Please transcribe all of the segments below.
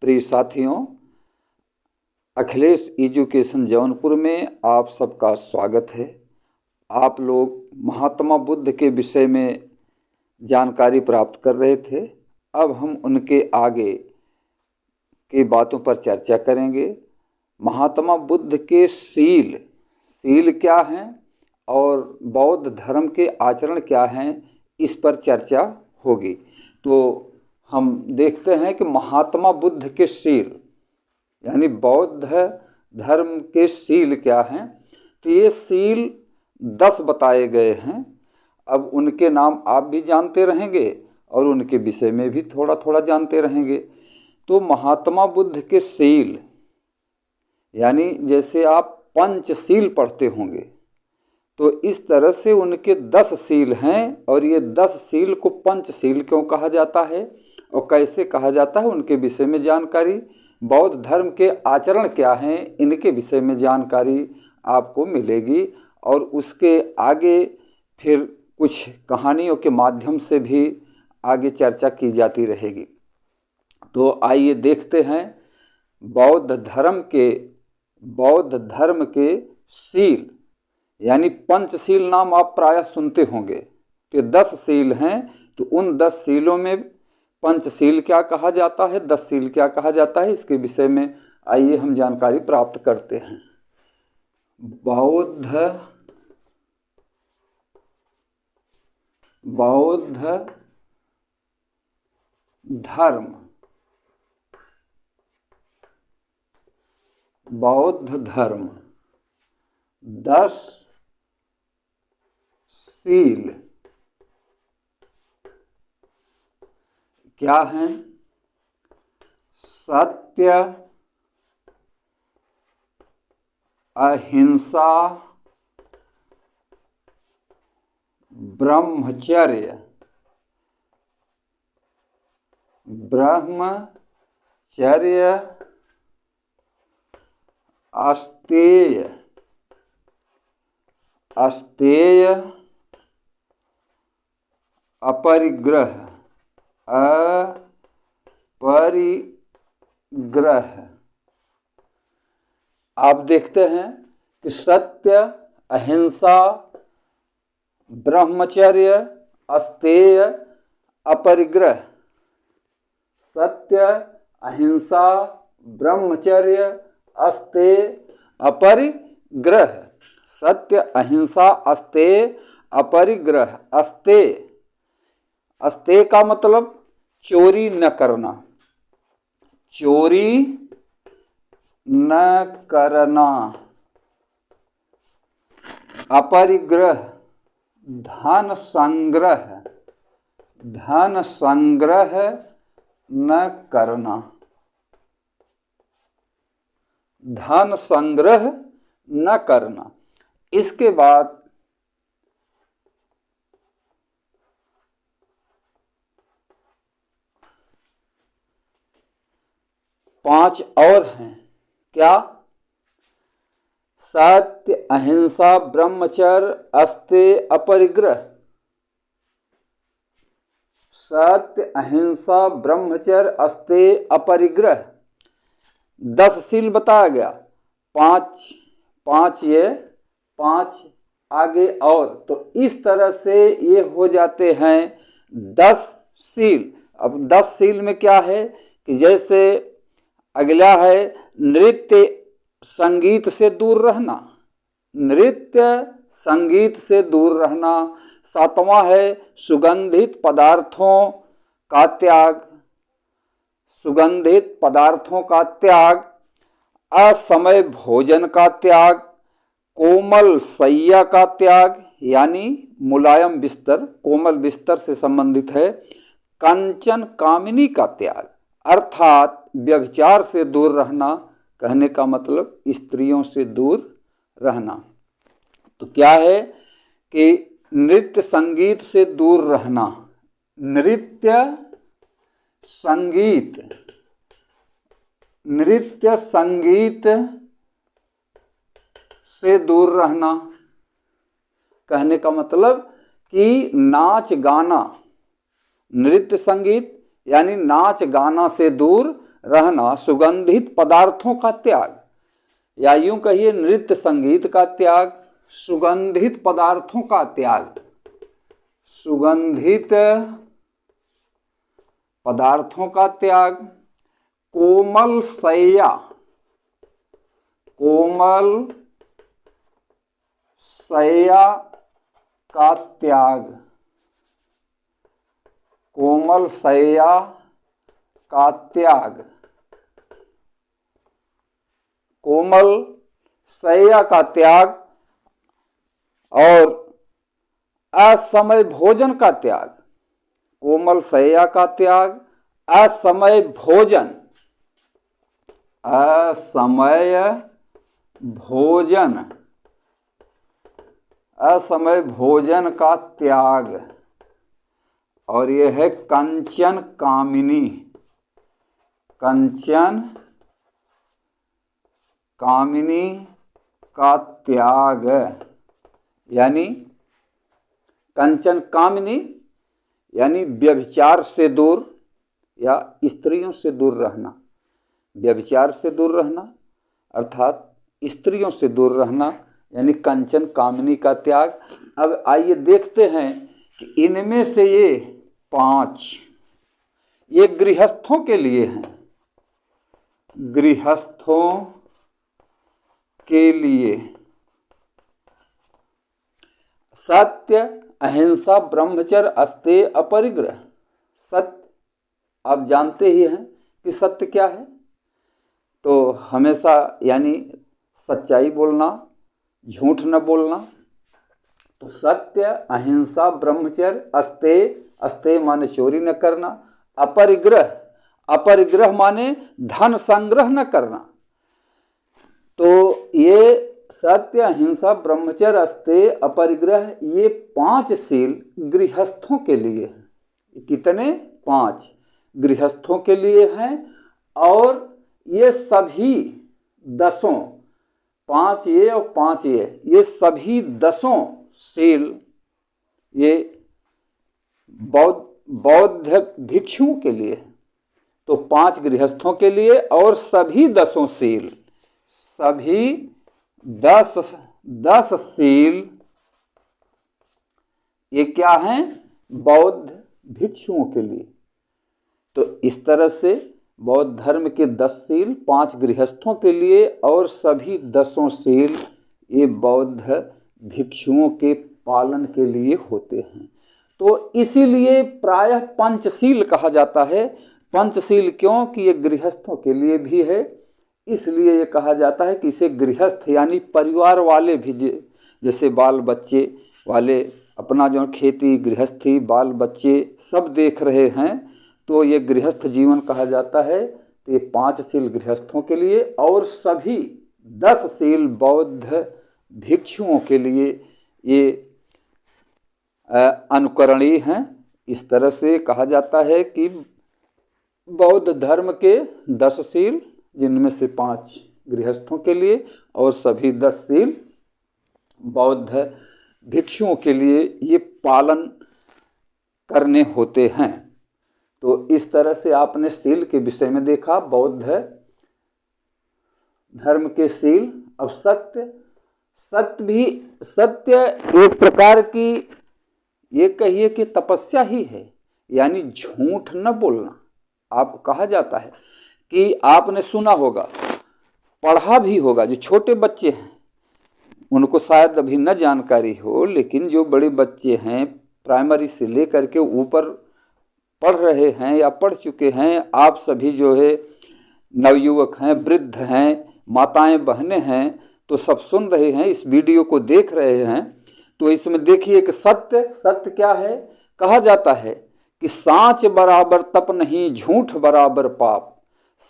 प्रिय साथियों, अखिलेश एजुकेशन जौनपुर में आप सबका स्वागत है। आप लोग महात्मा बुद्ध के विषय में जानकारी प्राप्त कर रहे थे। अब हम उनके आगे की बातों पर चर्चा करेंगे। महात्मा बुद्ध के सील क्या हैं और बौद्ध धर्म के आचरण क्या हैं, इस पर चर्चा होगी। तो हम देखते हैं कि महात्मा बुद्ध के सील यानी बौद्ध धर्म के सील क्या हैं। तो ये सील 10 बताए गए हैं। अब उनके नाम आप भी जानते रहेंगे और उनके विषय में भी थोड़ा थोड़ा जानते रहेंगे। तो महात्मा बुद्ध के सील यानी जैसे आप पंचशील पढ़ते होंगे, तो इस तरह से उनके 10 सील हैं। और ये 10 सील को पंचशील क्यों कहा जाता है और कैसे कहा जाता है, उनके विषय में जानकारी, बौद्ध धर्म के आचरण क्या हैं, इनके विषय में जानकारी आपको मिलेगी। और उसके आगे फिर कुछ कहानियों के माध्यम से भी आगे चर्चा की जाती रहेगी। तो आइए देखते हैं बौद्ध धर्म के सील यानी पंचशील नाम आप प्रायः सुनते होंगे। तो 10 सील हैं। तो उन 10 सीलों में पंचशील क्या कहा जाता है, 10 सील क्या कहा जाता है, इसके विषय में आइए हम जानकारी प्राप्त करते हैं। बौद्ध धर्म 10 सील क्या हैं? सत्य, अहिंसा, ब्रह्मचर्य, अस्तेय, अपरिग्रह। आप देखते हैं कि सत्य, अहिंसा, ब्रह्मचर्य, अस्तेय, अपरिग्रह। सत्य, अहिंसा, ब्रह्मचर्य, अस्तेय, अपरिग्रह। सत्य, अहिंसा, अस्तेय, अपरिग्रह। अस्तेय का मतलब चोरी न करना, अपरिग्रह, धन संग्रह न करना, धन संग्रह न करना। इसके बाद 5 और हैं। क्या? सत्य, अहिंसा, ब्रह्मचर्य, अस्तेय, अपरिग्रह। सत्य, अहिंसा, ब्रह्मचर्य, अस्तेय, अपरिग्रह। 10 सील बताया गया। 5 ये 5 आगे और। तो इस तरह से ये हो जाते हैं 10 सील। अब 10 सील में क्या है कि जैसे अगला है नृत्य संगीत से दूर रहना, नृत्य संगीत से दूर रहना। 7वां है सुगंधित पदार्थों का त्याग, सुगंधित पदार्थों का त्याग, असमय भोजन का त्याग, कोमल शैया का त्याग यानी मुलायम बिस्तर, कोमल बिस्तर से संबंधित है, कंचन कामिनी का त्याग अर्थात व्यभिचार से दूर रहना। कहने का मतलब स्त्रियों से दूर रहना। तो क्या है कि नृत्य संगीत से दूर रहना, नृत्य संगीत से दूर रहना। कहने का मतलब कि नाच गाना, नृत्य संगीत यानी नाच गाना से दूर रहना, सुगंधित पदार्थों का त्याग, या यूं कहिए नृत्य संगीत का त्याग, सुगंधित पदार्थों का त्याग, सुगंधित पदार्थों का त्याग, कोमल शैया, कोमल शैया का त्याग, कोमल शैया का त्याग, कोमल शैया का त्याग और असमय भोजन का त्याग, कोमल शैया का त्याग, असमय भोजन, असमय भोजन, असमय भोजन का त्याग, और यह है कंचन कामिनी, कंचन कामिनी का त्याग, यानी कंचन कामिनी यानी व्यभिचार से दूर या स्त्रियों से दूर रहना, व्यभिचार से दूर रहना अर्थात स्त्रियों से दूर रहना यानी कंचन कामिनी का त्याग। अब आइए देखते हैं कि इनमें से ये 5 ये गृहस्थों के लिए हैं, गृहस्थों के लिए। सत्य, अहिंसा, ब्रह्मचर्य, अस्तेय, अपरिग्रह। सत्य आप जानते ही हैं कि सत्य क्या है, तो हमेशा यानी सच्चाई बोलना, झूठ न बोलना। तो सत्य, अहिंसा, ब्रह्मचर्य, अस्तेय, अस्तेय माने चोरी न करना, अपरिग्रह, अपरिग्रह माने धन संग्रह न करना। तो ये सत्य, अहिंसा, ब्रह्मचर्य, अस्तेय, अपरिग्रह ये 5 शील गृहस्थों के लिए हैं। कितने? 5 गृहस्थों के लिए हैं और ये सभी 10, 5 ये और 5 ये सभी 10 शील ये बौद्ध भिक्षुओं के लिए। तो 5 गृहस्थों के लिए और सभी 10 शील, सभी 10 शील ये क्या हैं? बौद्ध भिक्षुओं के लिए। तो इस तरह से बौद्ध धर्म के 10 शील 5 गृहस्थों के लिए और सभी 10 शील ये बौद्ध भिक्षुओं के पालन के लिए होते हैं। तो इसीलिए प्रायः पंचशील कहा जाता है। पंचशील क्यों? कि ये गृहस्थों के लिए भी है, इसलिए ये कहा जाता है कि इसे गृहस्थ यानी परिवार वाले भी, जैसे बाल बच्चे वाले अपना जो खेती गृहस्थी बाल बच्चे सब देख रहे हैं, तो ये गृहस्थ जीवन कहा जाता है। तो ये 5 शील गृहस्थों के लिए और सभी 10 शील बौद्ध भिक्षुओं के लिए ये अनुकरणीय हैं। इस तरह से कहा जाता है कि बौद्ध धर्म के 10 शील, जिनमें से 5 गृहस्थों के लिए और सभी 10 शील बौद्ध भिक्षुओं के लिए ये पालन करने होते हैं। तो इस तरह से आपने शील के विषय में देखा, बौद्ध धर्म के शील। अब सत्य, सत्य भी, सत्य एक प्रकार की ये कहिए कि तपस्या ही है, यानी झूठ न बोलना। आपको कहा जाता है कि आपने सुना होगा, पढ़ा भी होगा, जो छोटे बच्चे हैं उनको शायद अभी न जानकारी हो, लेकिन जो बड़े बच्चे हैं प्राइमरी से लेकर के ऊपर पढ़ रहे हैं या पढ़ चुके हैं, आप सभी जो है नवयुवक हैं, वृद्ध हैं, माताएं बहनें हैं, तो सब सुन रहे हैं, इस वीडियो को देख रहे हैं। तो इसमें देखिए कि सत्य, सत्य क्या है? कहा जाता है कि सांच बराबर तप नहीं, झूठ बराबर पाप।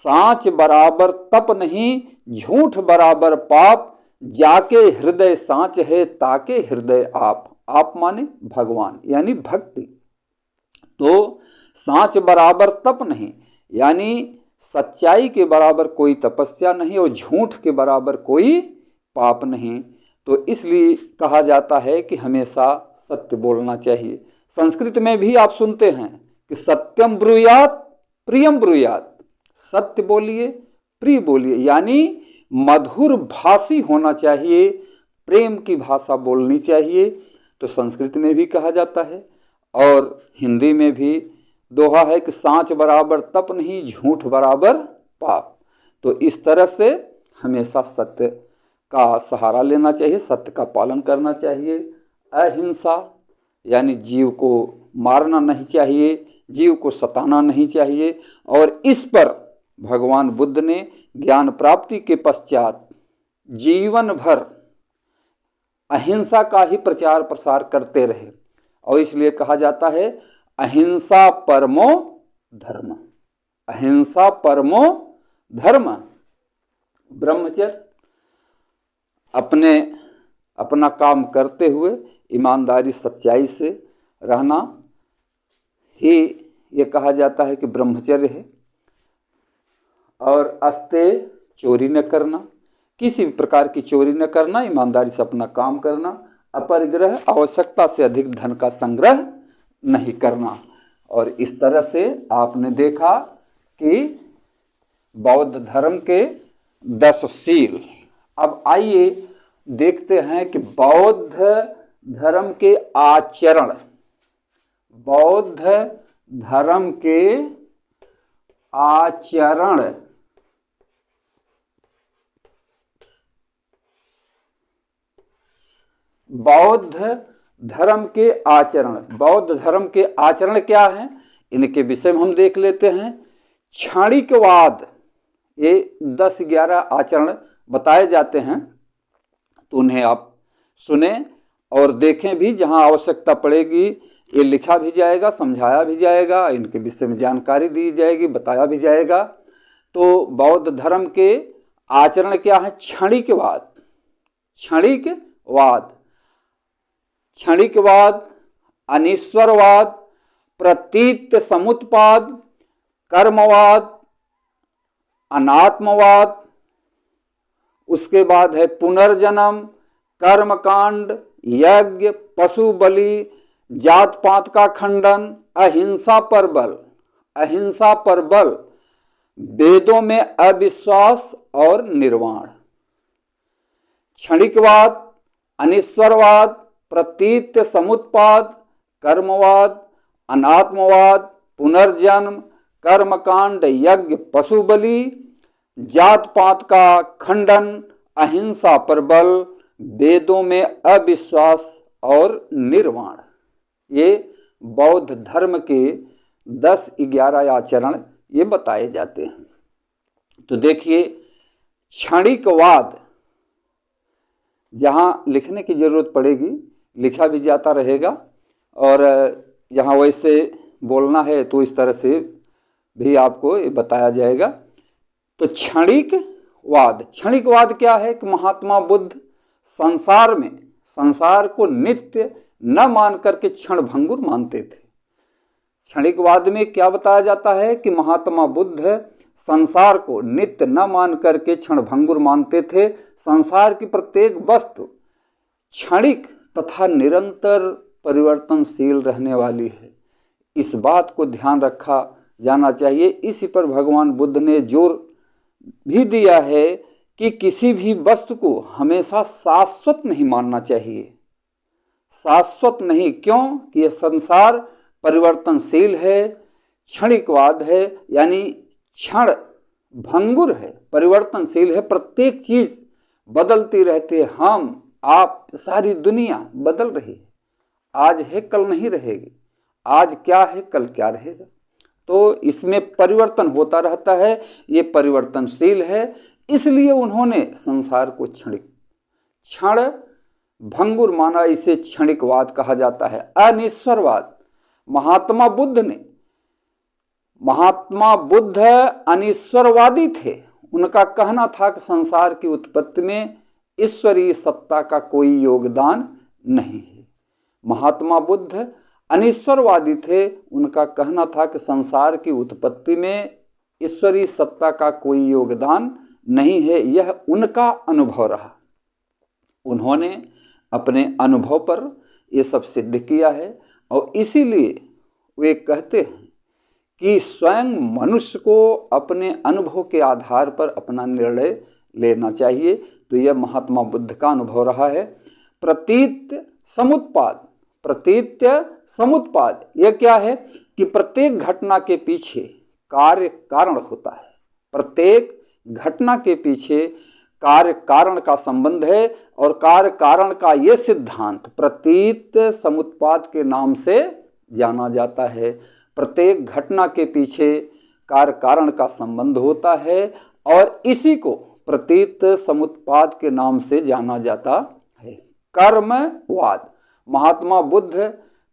सांच बराबर तप नहीं, झूठ बराबर पाप। जाके हृदय सांच है, ताके हृदय आप। आप माने भगवान यानी भक्ति। तो सांच बराबर तप नहीं यानी सच्चाई के बराबर कोई तपस्या नहीं और झूठ के बराबर कोई पाप नहीं। तो इसलिए कहा जाता है कि हमेशा सत्य बोलना चाहिए। संस्कृत में भी आप सुनते हैं कि सत्यम ब्रूयात प्रियम ब्रूयात। सत्य बोलिए, प्रिय बोलिए, यानी मधुर भाषी होना चाहिए, प्रेम की भाषा बोलनी चाहिए। तो संस्कृत में भी कहा जाता है और हिंदी में भी दोहा है कि सांच बराबर तप नहीं, झूठ बराबर पाप। तो इस तरह से हमेशा सत्य का सहारा लेना चाहिए, सत्य का पालन करना चाहिए। अहिंसा यानी जीव को मारना नहीं चाहिए, जीव को सताना नहीं चाहिए। और इस पर भगवान बुद्ध ने ज्ञान प्राप्ति के पश्चात जीवन भर अहिंसा का ही प्रचार प्रसार करते रहे। और इसलिए कहा जाता है अहिंसा परमो धर्म, अहिंसा परमो धर्म। ब्रह्मचर्य अपना काम करते हुए ईमानदारी सच्चाई से रहना ही ये कहा जाता है कि ब्रह्मचर्य है। और अस्ते चोरी न करना, किसी भी प्रकार की चोरी न करना, ईमानदारी से अपना काम करना, अपरिग्रह आवश्यकता से अधिक धन का संग्रह नहीं करना। और इस तरह से आपने देखा कि बौद्ध धर्म के 10 शील। अब आइए देखते हैं कि बौद्ध धर्म के आचरण, बौद्ध धर्म के आचरण बौद्ध धर्म के आचरण, बौद्ध धर्म के आचरण क्या हैं, इनके विषय में हम देख लेते हैं। क्षणिकवाद, ये 10-11 आचरण बताए जाते हैं, तो उन्हें आप सुने और देखें भी। जहां आवश्यकता पड़ेगी ये लिखा भी जाएगा, समझाया भी जाएगा, इनके विषय में जानकारी दी जाएगी, बताया भी जाएगा। तो बौद्ध धर्म के आचरण क्या है? क्षणिकवाद, क्षणिकवाद, क्षणिकवाद, अनीश्वरवाद, प्रतीत समुत्पाद, कर्मवाद, अनात्मवाद, उसके बाद है पुनर्जन्म, कर्मकांड, यज्ञ, पशु बलि, जात पात का खंडन, अहिंसा पर बल, अहिंसा पर बल, वेदों में अविश्वास और निर्वाण। क्षणिकवाद, अनीश्वरवाद, प्रतीत समुत्पाद, कर्मवाद, अनात्मवाद, पुनर्जन्म, कर्मकांड, यज्ञ, पशु बलि, जात पात का खंडन, अहिंसा पर बल, वेदों में अविश्वास और निर्वाण। ये बौद्ध धर्म के 10-11 आचरण ये बताए जाते हैं। तो देखिए, क्षणिकवाद, जहां लिखने की जरूरत पड़ेगी लिखा भी जाता रहेगा, और जहां वैसे बोलना है तो इस तरह से भी आपको ये बताया जाएगा। तो क्षणिकवाद, क्षणिकवाद क्या है कि महात्मा बुद्ध संसार में, संसार को नित्य न मान करके क्षण भंगुर मानते थे। क्षणिकवाद में क्या बताया जाता है कि महात्मा बुद्ध संसार को नित्य न मान करके क्षण भंगुर मानते थे। संसार की प्रत्येक वस्तु क्षणिक तथा निरंतर परिवर्तनशील रहने वाली है, इस बात को ध्यान रखा जाना चाहिए। इसी पर भगवान बुद्ध ने जोर भी दिया है कि किसी भी वस्तु को हमेशा शाश्वत नहीं मानना चाहिए, शाश्वत नहीं। क्यों? कि यह संसार परिवर्तनशील है, क्षणिकवाद है, यानी क्षण भंगुर है, परिवर्तनशील है, प्रत्येक चीज बदलती रहती है। हम, आप, सारी दुनिया बदल रही है, आज है कल नहीं रहेगी, आज क्या है कल क्या रहेगा। तो इसमें परिवर्तन होता रहता है, ये परिवर्तनशील है। इसलिए उन्होंने संसार को क्षण भंगुर माना, इसे क्षणिकवाद कहा जाता है। अनीश्वरवाद, महात्मा बुद्ध अनीश्वरवादी थे। उनका कहना था कि संसार की उत्पत्ति में ईश्वरीय सत्ता का कोई योगदान नहीं है। महात्मा बुद्ध अनीश्वरवादी थे। उनका कहना था कि संसार की उत्पत्ति में ईश्वरीय सत्ता का कोई योगदान नहीं है। यह उनका अनुभव रहा, उन्होंने अपने अनुभव पर ये सब सिद्ध किया है। और इसीलिए वे कहते हैं कि स्वयं मनुष्य को अपने अनुभव के आधार पर अपना निर्णय लेना चाहिए। तो यह महात्मा बुद्ध का अनुभव रहा है। प्रतीत्य समुत्पाद, प्रतीत्य समुत्पाद यह क्या है कि प्रत्येक घटना के पीछे कार्य कारण होता है। प्रत्येक घटना के पीछे कार्य कारण का संबंध है और कार्य कारण का यह सिद्धांत प्रतीत्य समुत्पाद के नाम से जाना जाता है। प्रत्येक घटना के पीछे कार्य कारण का संबंध होता है और इसी को प्रतीत्य समुत्पाद के नाम से जाना जाता है। कर्मवाद, महात्मा बुद्ध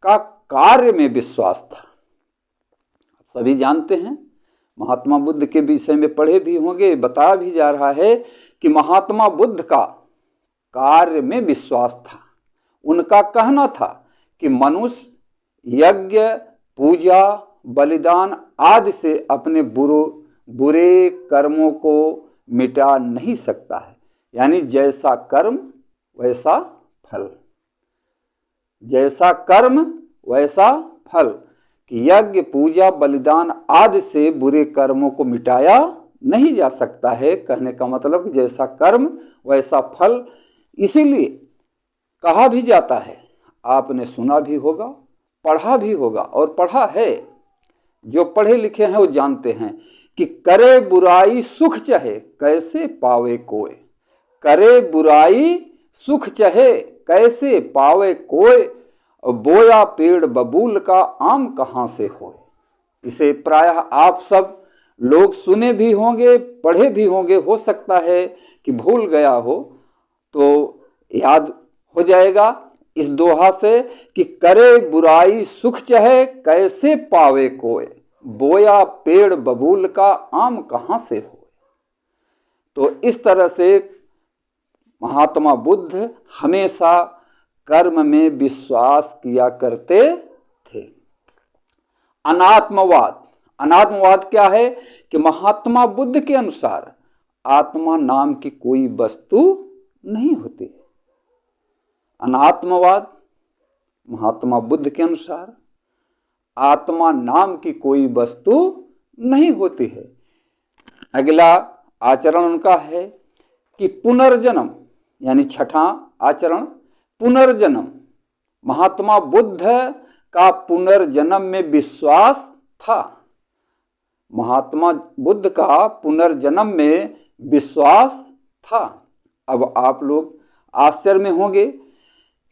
का कार्य में विश्वास था। सभी जानते हैं, महात्मा बुद्ध के विषय में पढ़े भी होंगे, बताया भी जा रहा है कि महात्मा बुद्ध का कार्य में विश्वास था। उनका कहना था कि मनुष्य यज्ञ, पूजा, बलिदान आदि से अपने बुरे कर्मों को मिटा नहीं सकता है। यानी जैसा कर्म वैसा फल, जैसा कर्म वैसा फल, कि यज्ञ, पूजा, बलिदान आदि से बुरे कर्मों को मिटाया नहीं जा सकता है। कहने का मतलब जैसा कर्म वैसा फल। इसीलिए कहा भी जाता है, आपने सुना भी होगा, पढ़ा भी होगा और पढ़ा है, जो पढ़े लिखे हैं वो जानते हैं कि करे बुराई सुख चहे कैसे पावे कोय। करे बुराई सुख चहे कैसे पावे कोय, बोया पेड़ बबूल का आम कहाँ से होए। इसे प्रायः आप सब लोग सुने भी होंगे, पढ़े भी होंगे। हो सकता है कि भूल गया हो तो याद हो जाएगा इस दोहा से कि करे बुराई सुख चहे कैसे पावे कोय, बोया पेड़ बबूल का आम कहाँ से होए। तो इस तरह से महात्मा बुद्ध हमेशा कर्म में विश्वास किया करते थे। अनात्मवाद, अनात्मवाद क्या है कि महात्मा बुद्ध के अनुसार आत्मा नाम की कोई वस्तु नहीं होती। अनात्मवाद, महात्मा बुद्ध के अनुसार आत्मा नाम की कोई वस्तु नहीं होती है। अगला आचरण उनका है कि पुनर्जन्म, यानी छठा आचरण पुनर्जन्म। महात्मा बुद्ध का पुनर्जन्म में विश्वास था। महात्मा बुद्ध का पुनर्जन्म में विश्वास था। अब आप लोग आश्चर्य में होंगे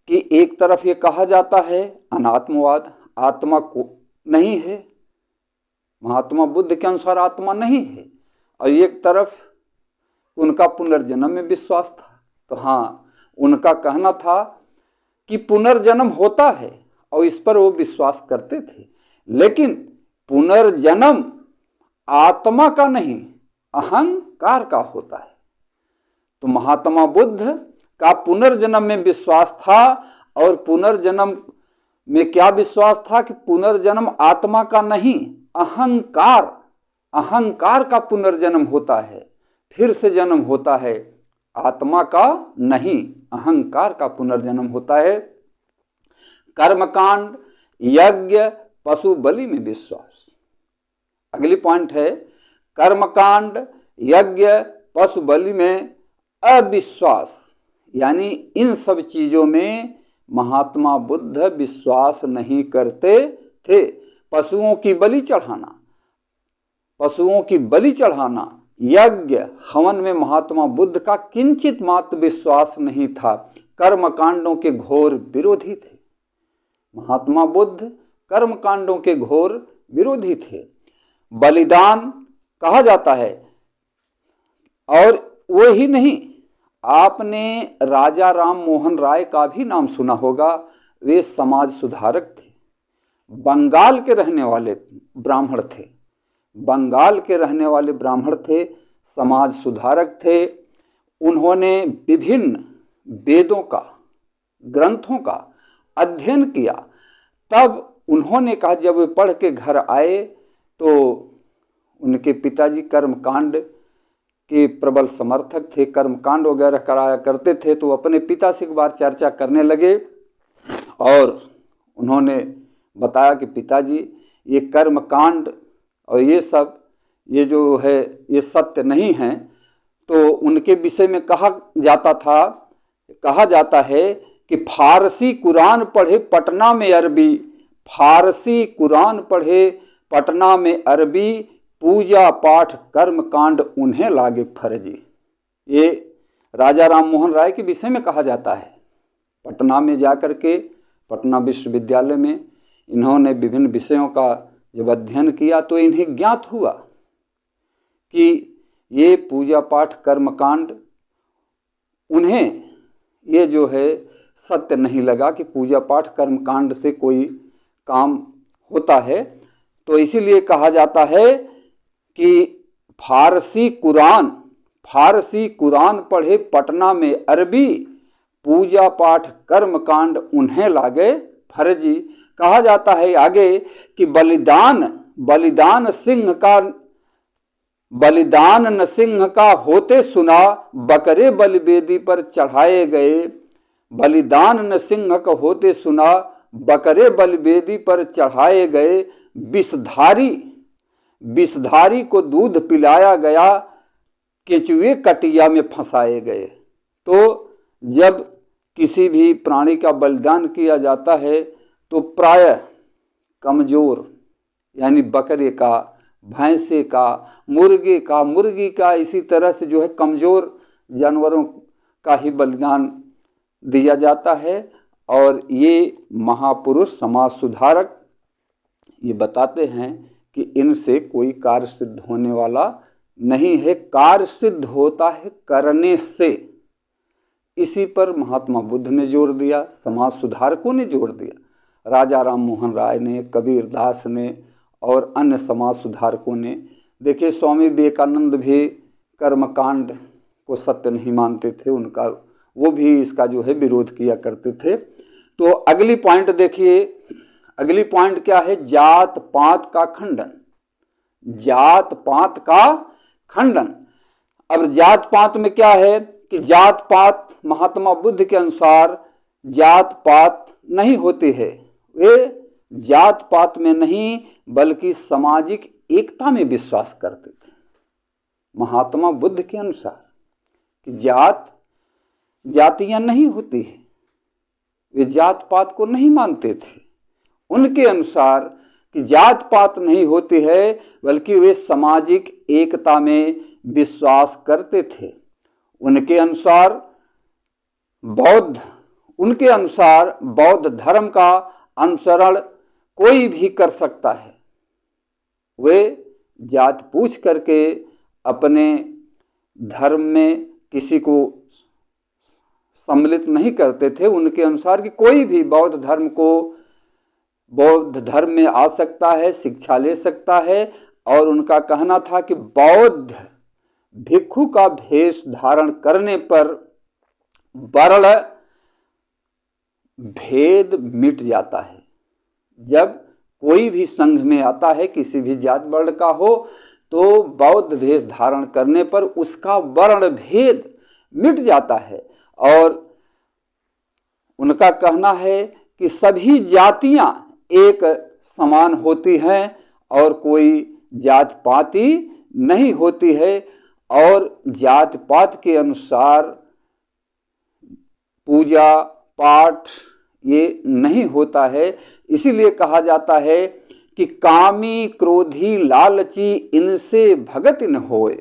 कि एक तरफ ये कहा जाता है अनात्मवाद, आत्मा को नहीं है, महात्मा बुद्ध के अनुसार आत्मा नहीं है, और एक तरफ उनका पुनर्जन्म में विश्वास था। तो हाँ, उनका कहना था कि पुनर्जन्म होता है और इस पर वो विश्वास करते थे। लेकिन पुनर्जन्म आत्मा का नहीं, अहंकार का होता है। तो महात्मा बुद्ध का पुनर्जन्म में विश्वास था। और पुनर्जन्म में क्या विश्वास था कि पुनर्जन्म आत्मा का नहीं, अहंकार, अहंकार का पुनर्जन्म होता है, फिर से जन्म होता है। आत्मा का नहीं, अहंकार का पुनर्जन्म होता है। कर्मकांड, यज्ञ, पशु बलि में विश्वास। अगली पॉइंट है कर्मकांड, यज्ञ, पशु बलि में अविश्वास। यानी इन सब चीजों में महात्मा बुद्ध विश्वास नहीं करते थे। पशुओं की बलि चढ़ाना, पशुओं की बलि चढ़ाना, यज्ञ, हवन में महात्मा बुद्ध का किंचित मात्र विश्वास नहीं था। कर्म कांडों के घोर विरोधी थे। महात्मा बुद्ध कर्म कांडों के घोर विरोधी थे। बलिदान कहा जाता है, और वो ही नहीं, आपने राजा राम मोहन राय का भी नाम सुना होगा। वे समाज सुधारक थे, बंगाल के रहने वाले ब्राह्मण थे, बंगाल के रहने वाले ब्राह्मण थे, समाज सुधारक थे। उन्होंने विभिन्न वेदों का, ग्रंथों का अध्ययन किया। तब उन्होंने कहा, जब वे पढ़ के घर आए तो उनके पिताजी कर्मकांड के प्रबल समर्थक थे, कर्मकांड वगैरह कराया करते थे। तो अपने पिता से एक बार चर्चा करने लगे और उन्होंने बताया कि पिताजी, ये कर्मकांड और ये जो है ये सत्य नहीं है, तो उनके विषय में कहा जाता है कि फारसी कुरान पढ़े पटना में अरबी, फारसी कुरान पढ़े पटना में अरबी, पूजा पाठ कर्म कांड उन्हें लागे फर्जी। ये राजा राम मोहन राय के विषय में कहा जाता है। पटना में जाकर के, पटना विश्वविद्यालय में इन्होंने विभिन्न विषयों का जब अध्ययन किया तो इन्हें ज्ञात हुआ कि ये पूजा पाठ कर्म कांड, उन्हें ये जो है सत्य नहीं लगा कि पूजा पाठ कर्म कांड से कोई काम होता है। तो इसीलिए कहा जाता है कि फारसी कुरान पढ़े पटना में अरबी, पूजा पाठ कर्म कांड उन्हें लागे फर्जी। कहा जाता है आगे कि बलिदान सिंह का होते सुना, बकरे बलिवेदी पर चढ़ाए गए। बलिदान न सिंह का होते सुना, बकरे बलिवेदी पर चढ़ाए गए। विषधारी को दूध पिलाया गया, केचुए कटिया में फंसाए गए। तो जब किसी भी प्राणी का बलिदान किया जाता है तो प्रायः कमजोर, यानी बकरे का, भैंसे का, मुर्गी का, इसी तरह से जो है कमजोर जानवरों का ही बलिदान दिया जाता है। और ये महापुरुष समाज सुधारक ये बताते हैं कि इनसे कोई कार्य सिद्ध होने वाला नहीं है, कार्य सिद्ध होता है करने से। इसी पर महात्मा बुद्ध ने जोर दिया, समाज सुधारकों ने जोर दिया, राजा राम मोहन राय ने, कबीर दास ने और अन्य समाज सुधारकों ने। देखिए स्वामी विवेकानंद भी कर्मकांड को सत्य नहीं मानते थे, वो भी इसका जो है विरोध किया करते थे। तो अगली पॉइंट देखिए, अगली पॉइंट क्या है? जात पात का खंडन। जात पात का खंडन। अब जात पात में क्या है कि जात पात महात्मा बुद्ध के अनुसार जात पात नहीं होती है। वे जात पात में नहीं बल्कि सामाजिक एकता में विश्वास करते थे। महात्मा बुद्ध के अनुसार कि जातियां नहीं होती है, वे जात पात को नहीं मानते थे। उनके अनुसार कि जात पात नहीं होती है बल्कि वे सामाजिक एकता में विश्वास करते थे। उनके अनुसार बौद्ध धर्म का अनुसरण कोई भी कर सकता है। वे जात पूछ करके अपने धर्म में किसी को सम्मिलित नहीं करते थे। उनके अनुसार कि कोई भी बौद्ध धर्म में आ सकता है, शिक्षा ले सकता है। और उनका कहना था कि बौद्ध भिक्षु का भेष धारण करने पर वर्ण भेद मिट जाता है। जब कोई भी संघ में आता है, किसी भी जात वर्ण का हो, तो बौद्ध भेष धारण करने पर उसका वर्ण भेद मिट जाता है। और उनका कहना है कि सभी जातियां एक समान होती हैं और कोई जात पाती नहीं होती है। और जात पात के अनुसार पूजा पाठ ये नहीं होता है। इसीलिए कहा जाता है कि कामी क्रोधी लालची इनसे भगत न होए।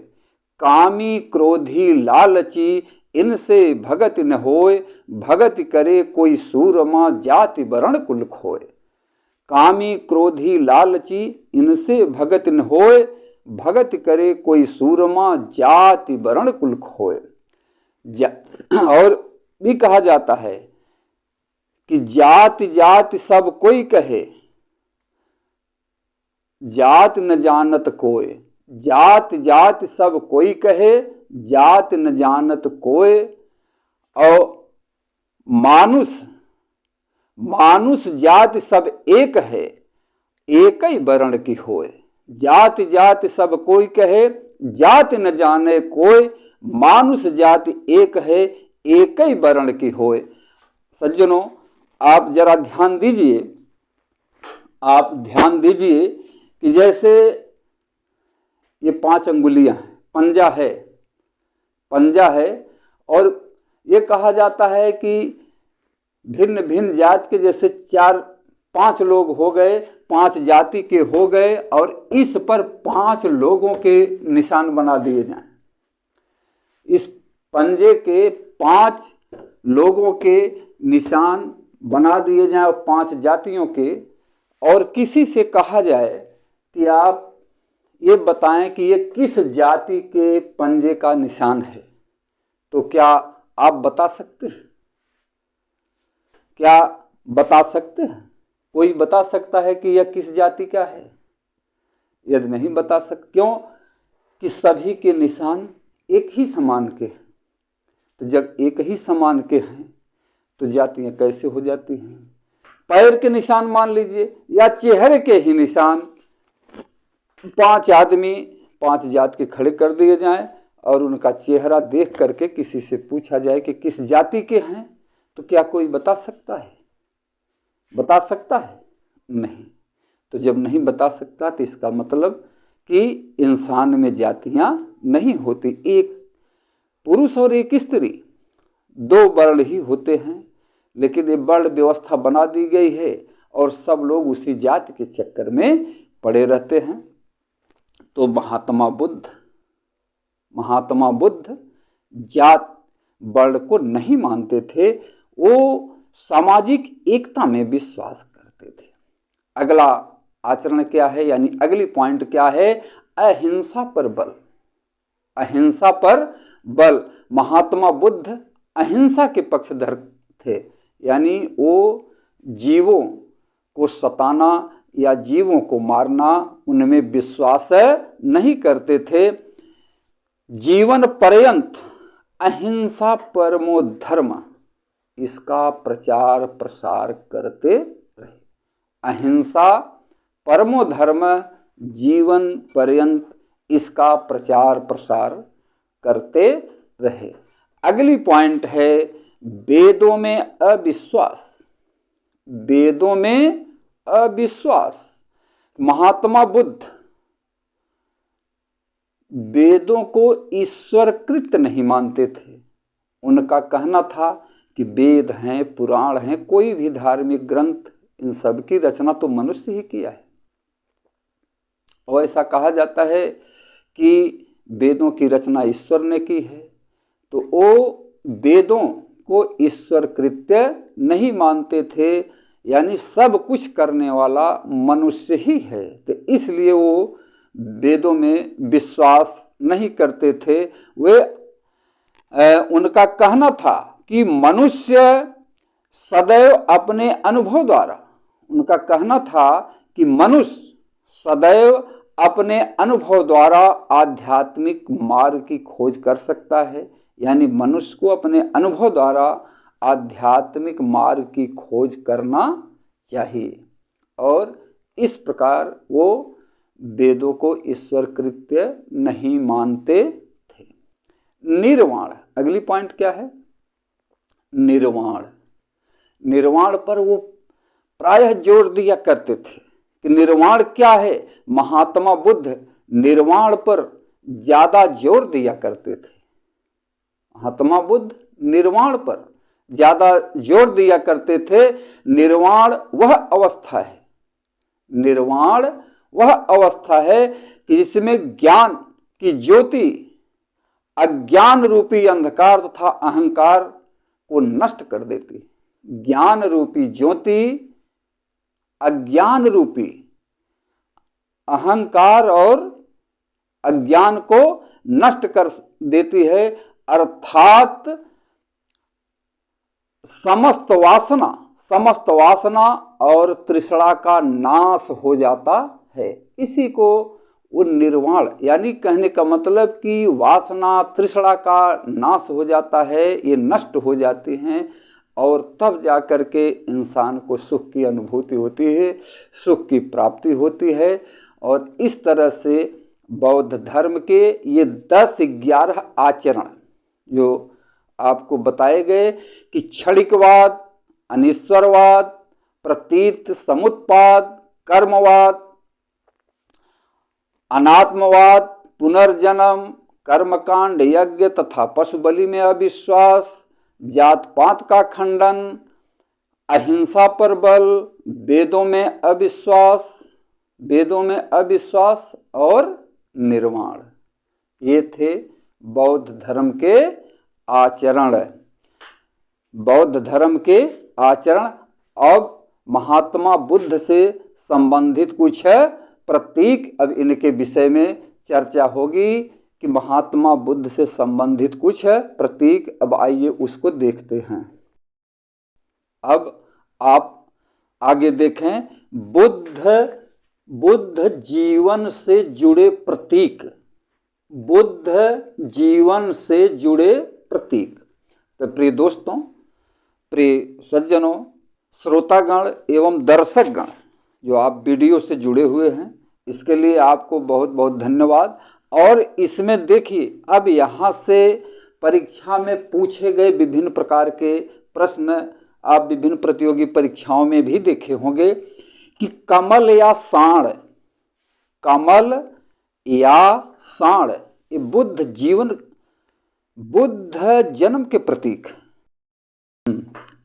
कामी क्रोधी लालची इनसे भगत न होए, भगत करे कोई सूरमा जाति वर्ण कुल खोए। कामी क्रोधी लालची इनसे भगत न होए, भगत करे कोई सूरमा जाति वर्ण कुल खोए। और भी कहा जाता है कि जाति जाति सब कोई कहे, जात न जानत कोय। जात जाति सब कोई कहे, जात न जानत कोय। और मानुष जाति सब एक है, एक ही वर्ण की होए। जात जाति सब कोई कहे, जात न जाने कोय। मानुष जाति एक है, एक ही वर्ण की होए। सज्जनों, आप जरा ध्यान दीजिए कि जैसे ये 5 अंगुलियां हैं, पंजा है, पंजा है। और ये कहा जाता है कि भिन्न भिन्न जात के जैसे 4-5 लोग हो गए, 5 जाति के हो गए, और इस पर 5 लोगों के निशान बना दिए जाएं। इस पंजे के 5 लोगों के निशान बना दिए जाएं, और 5 जातियों के, और किसी से कहा जाए कि आप ये बताएं कि ये किस जाति के पंजे का निशान है, तो क्या आप बता सकते हैं? क्या बता सकते हैं? कोई बता सकता है कि यह किस जाति का है? यदि नहीं बता सकते, क्यों कि सभी के निशान एक ही समान के हैं। तो जब एक ही समान के हैं तो जातियां कैसे हो जाती हैं? पैर के निशान मान लीजिए, या चेहरे के ही निशान 5 आदमी 5 जात के खड़े कर दिए जाएं, और उनका चेहरा देख करके किसी से पूछा जाए कि किस जाति के हैं, तो क्या कोई बता सकता है? बता सकता है? नहीं। तो जब नहीं बता सकता तो इसका मतलब कि इंसान में जातियां नहीं होती। एक पुरुष और एक स्त्री, 2 वर्ण ही होते हैं, लेकिन ये वर्ण व्यवस्था बना दी गई है और सब लोग उसी जाति के चक्कर में पड़े रहते हैं। तो महात्मा बुद्ध जात वर्ण को नहीं मानते थे, वो सामाजिक एकता में विश्वास करते थे। अगला आचरण क्या है, यानी अगली पॉइंट क्या है? अहिंसा पर बल। अहिंसा पर बल। महात्मा बुद्ध अहिंसा के पक्षधर थे, यानी वो जीवों को सताना या जीवों को मारना उनमें विश्वास नहीं करते थे। जीवन पर्यंत अहिंसा परमो धर्म, इसका प्रचार प्रसार करते रहे। अहिंसा परमो धर्म, जीवन पर्यंत इसका प्रचार प्रसार करते रहे। अगली पॉइंट है वेदों में अविश्वास। वेदों में अविश्वास। महात्मा बुद्ध वेदों को ईश्वरकृत नहीं मानते थे। उनका कहना था कि वेद हैं, पुराण हैं, कोई भी धार्मिक ग्रंथ, इन सब की रचना तो मनुष्य ही किया है। और ऐसा कहा जाता है कि वेदों की रचना ईश्वर ने की है, तो वो वेदों को ईश्वर कृत्य नहीं मानते थे, यानी सब कुछ करने वाला मनुष्य ही है। तो इसलिए वो वेदों में विश्वास नहीं करते थे। वे उनका कहना था कि मनुष्य सदैव अपने अनुभव द्वारा, उनका कहना था कि मनुष्य सदैव अपने अनुभव द्वारा आध्यात्मिक मार्ग की खोज कर सकता है, यानी मनुष्य को अपने अनुभव द्वारा आध्यात्मिक मार्ग की खोज करना चाहिए। और इस प्रकार वो वेदों को ईश्वर कृत्य नहीं मानते थे। निर्वाण, अगली पॉइंट क्या है? निर्वाण। निर्वाण पर वो प्रायः जोर दिया करते थे कि निर्वाण क्या है। महात्मा बुद्ध निर्वाण पर ज्यादा जोर दिया करते थे। महात्मा बुद्ध निर्वाण पर ज्यादा जोर दिया करते थे। निर्वाण वह अवस्था है, निर्वाण वह अवस्था है कि जिसमें ज्ञान की ज्योति अज्ञान रूपी अंधकार तथा अहंकार को नष्ट कर देती। ज्ञान रूपी ज्योति अज्ञान रूपी अहंकार और अज्ञान को नष्ट कर देती है, अर्थात समस्त वासना और तृष्णा का नाश हो जाता है। इसी को वो निर्वाण, यानी कहने का मतलब कि वासना तृष्णा का नाश हो जाता है, ये नष्ट हो जाती हैं, और तब जा कर के इंसान को सुख की अनुभूति होती है, सुख की प्राप्ति होती है। और इस तरह से बौद्ध धर्म के ये 10-11 आचरण जो आपको बताए गए कि क्षणिकवाद, अनीश्वरवाद, प्रतीत समुत्पाद, कर्मवाद, अनात्मवाद, पुनर्जन्म, कर्मकांड, यज्ञ तथा पशु बलि में अविश्वास, जात पात का खंडन, अहिंसा पर बल, वेदों में अविश्वास और निर्वाण। ये थे बौद्ध धर्म के आचरण। बौद्ध धर्म के आचरण। अब महात्मा बुद्ध से संबंधित कुछ प्रतीक, अब इनके विषय में चर्चा होगी कि महात्मा बुद्ध से संबंधित कुछ प्रतीक। अब आइए उसको देखते हैं। अब आप आगे देखें, बुद्ध जीवन से जुड़े प्रतीक। बुद्ध जीवन से जुड़े प्रतीक। तो प्रिय दोस्तों, प्रिय सज्जनों, श्रोतागण एवं दर्शकगण जो आप वीडियो से जुड़े हुए हैं, इसके लिए आपको बहुत बहुत धन्यवाद। और इसमें देखिए, अब यहाँ से परीक्षा में पूछे गए विभिन्न प्रकार के प्रश्न आप विभिन्न प्रतियोगी परीक्षाओं में भी देखे होंगे कि कमल या साण, कमल या साण ये बुद्ध जन्म के प्रतीक।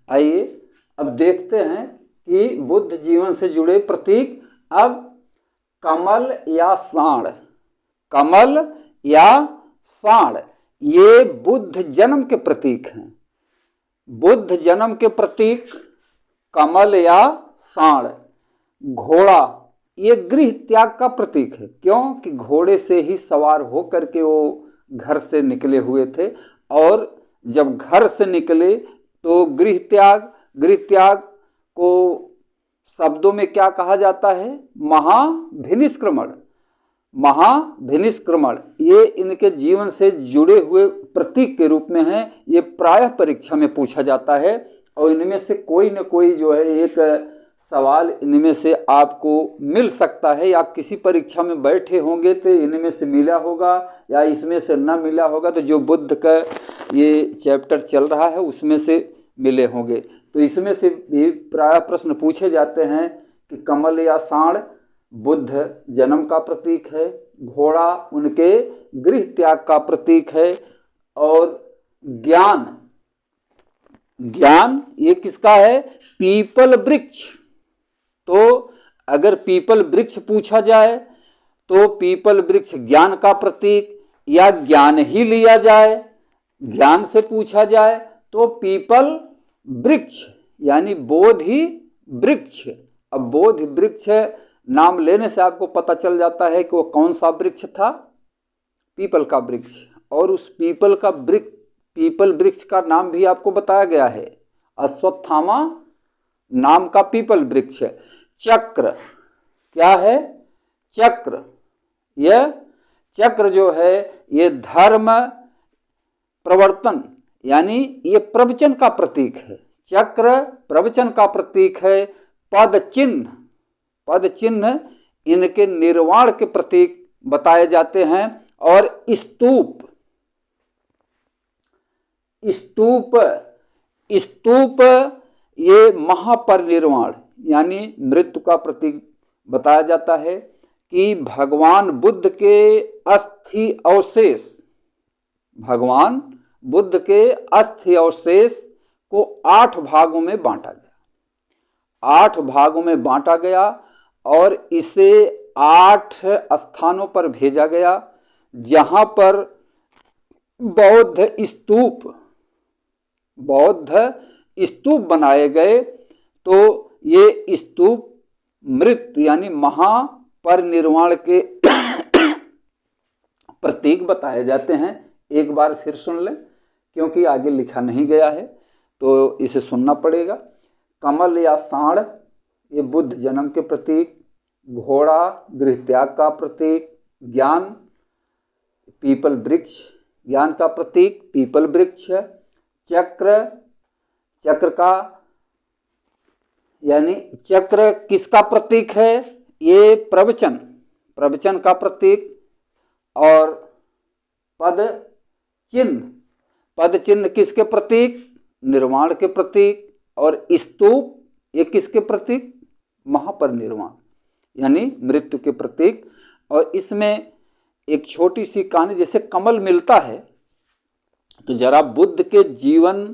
आइए अब देखते हैं कि बुद्ध जीवन से जुड़े प्रतीक। अब कमल या साण, कमल या साण ये बुद्ध जन्म के प्रतीक हैं। बुद्ध जन्म के प्रतीक कमल या साण। घोड़ा ये गृह त्याग का प्रतीक है। क्यों कि घोड़े से ही सवार होकर के वो घर से निकले हुए थे, और जब घर से निकले तो गृह त्याग को शब्दों में क्या कहा जाता है? महाभिनिष्क्रमण। महाभिनिष्क्रमण ये इनके जीवन से जुड़े हुए प्रतीक के रूप में है। ये प्रायः परीक्षा में पूछा जाता है, और इनमें से कोई न कोई जो है एक सवाल इनमें से आपको मिल सकता है, या किसी परीक्षा में बैठे होंगे तो इनमें से मिला होगा, या इसमें से न मिला होगा तो जो बुद्ध का ये चैप्टर चल रहा है उसमें से मिले होंगे। तो इसमें से भी प्रायः प्रश्न पूछे जाते हैं कि कमल या साण बुद्ध जन्म का प्रतीक है, घोड़ा उनके गृह त्याग का प्रतीक है, और ज्ञान ये किसका है? पीपल वृक्ष। तो अगर पीपल वृक्ष पूछा जाए तो पीपल वृक्ष ज्ञान का प्रतीक, या ज्ञान ही लिया जाए, ज्ञान से पूछा जाए तो पीपल वृक्ष यानी बोधि वृक्ष। अब बोधि वृक्ष नाम लेने से आपको पता चल जाता है कि वो कौन सा वृक्ष था? पीपल का वृक्ष। और उस पीपल वृक्ष का नाम भी आपको बताया गया है, अश्वत्थामा नाम का पीपल वृक्ष। चक्र क्या है? चक्र, यह चक्र जो है ये धर्म प्रवर्तन यानी ये प्रवचन का प्रतीक है। चक्र प्रवचन का प्रतीक है। पद चिन्ह इनके निर्वाण के प्रतीक बताए जाते हैं। और स्तूप ये महापरिनिर्वाण यानी मृत्यु का प्रतीक बताया जाता है कि भगवान बुद्ध के अस्थि अवशेष को 8 भागों में बांटा गया। 8 भागों में बांटा गया और इसे 8 स्थानों पर भेजा गया, जहां पर बौद्ध स्तूप बनाए गए। तो ये स्तूप मृत्यु यानी महापरिनिर्वाण के प्रतीक बताए जाते हैं। एक बार फिर सुन लें, क्योंकि आगे लिखा नहीं गया है तो इसे सुनना पड़ेगा। कमल या साण ये बुद्ध जन्म के प्रतीक, घोड़ा गृह त्याग का प्रतीक, ज्ञान पीपल वृक्ष ज्ञान का प्रतीक पीपल वृक्ष, चक्र का यानी चक्र किसका प्रतीक है? ये प्रवचन का प्रतीक। और पद चिन्ह किसके प्रतीक? निर्वाण के प्रतीक। और स्तूप ये किसके प्रतीक? महापरिनिर्वाण यानी मृत्यु के प्रतीक। और इसमें एक छोटी सी कहानी, जैसे कमल मिलता है, तो जरा बुद्ध के जीवन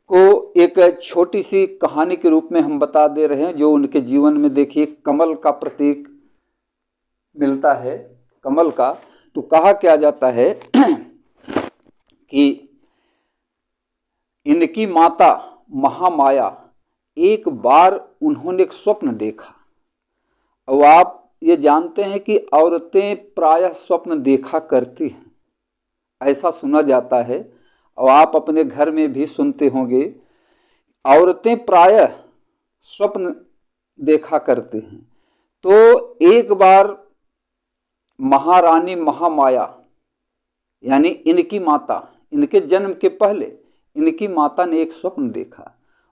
को एक छोटी सी कहानी के रूप में हम बता दे रहे हैं, जो उनके जीवन में देखिए कमल का प्रतीक मिलता है, कमल का। तो कहा क्या जाता है कि इनकी माता महामाया, एक बार उन्होंने एक स्वप्न देखा। और आप ये जानते हैं कि औरतें प्रायः स्वप्न देखा करती हैं, ऐसा सुना जाता है, और आप अपने घर में भी सुनते होंगे, औरतें प्रायः स्वप्न देखा करती हैं। तो एक बार महारानी महामाया, यानी इनकी माता, इनके जन्म के पहले इनकी माता ने एक स्वप्न देखा।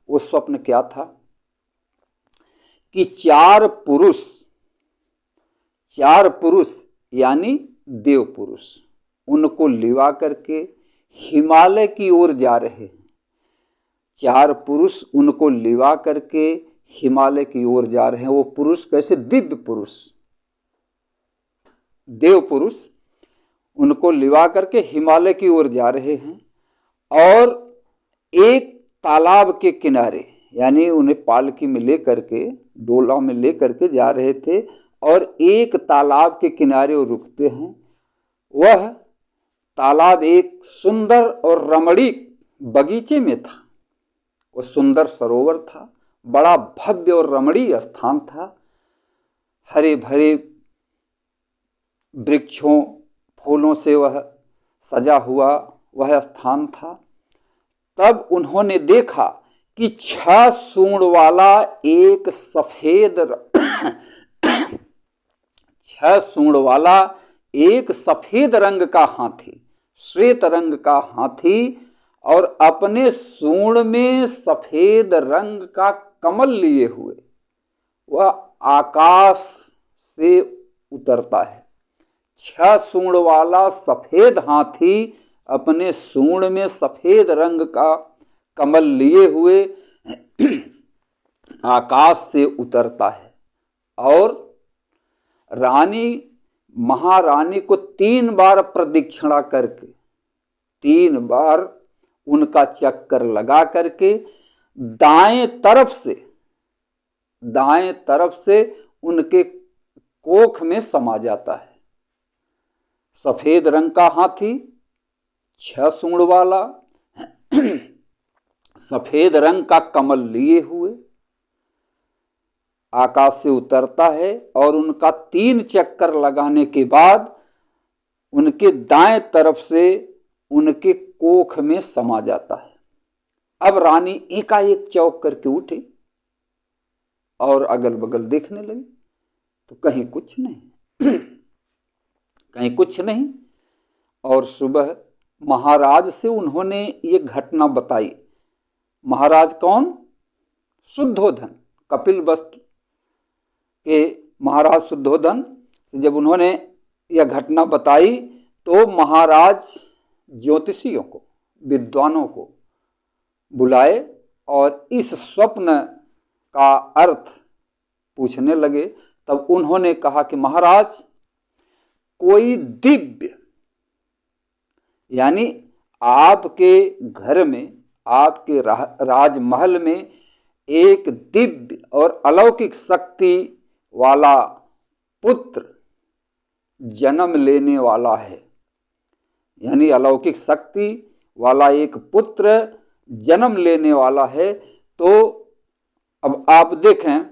वो स्वप्न क्या था कि चार पुरुष यानी देव पुरुष उनको लिवा करके हिमालय की ओर जा रहे हैं। चार पुरुष उनको लिवा करके हिमालय की ओर जा रहे हैं। वो पुरुष कैसे? दिव्य पुरुष, देव पुरुष उनको लिवा करके हिमालय की ओर जा रहे हैं। और एक तालाब के किनारे, यानी उन्हें पालकी में लेकर के, डोला में लेकर के जा रहे थे, और एक तालाब के किनारे वो रुकते हैं। वह तालाब एक सुंदर और रमणीक बगीचे में था। वो सुंदर सरोवर था, बड़ा भव्य और रमणीय स्थान था। हरे भरे वृक्षों, फूलों से वह सजा हुआ वह स्थान था। तब उन्होंने देखा कि 6 सूंड वाला एक सफेद 6 सूंड वाला एक सफेद रंग का हाथी, श्वेत रंग का हाथी, और अपने सूंड में सफेद रंग का कमल लिए हुए वह आकाश से उतरता है। 6 सूंड वाला सफेद हाथी अपने सूंड में सफेद रंग का कमल लिए हुए आकाश से उतरता है, और महारानी को 3 बार प्रदक्षिणा करके, 3 बार उनका चक्कर लगा करके दाएं तरफ से उनके कोख में समा जाता है। सफेद रंग का हाथी, 6 सूंड वाला, सफेद रंग का कमल लिए हुए आकाश से उतरता है, और उनका 3 चक्कर लगाने के बाद उनके दाएं तरफ से उनके कोख में समा जाता है। अब रानी एकाएक चौंक करके उठी और अगल बगल देखने लगी, तो कहीं कुछ नहीं। और सुबह महाराज से उन्होंने ये घटना बताई। महाराज कौन? शुद्धोधन, कपिलवस्तु के महाराज शुद्धोधन। जब उन्होंने यह घटना बताई तो महाराज ज्योतिषियों को, विद्वानों को बुलाए और इस स्वप्न का अर्थ पूछने लगे। तब उन्होंने कहा कि महाराज, कोई दिव्य, यानी आपके घर में, आपके राजमहल में एक दिव्य और अलौकिक शक्ति वाला पुत्र जन्म लेने वाला है। यानी अलौकिक शक्ति वाला एक पुत्र जन्म लेने वाला है। तो अब आप देखें,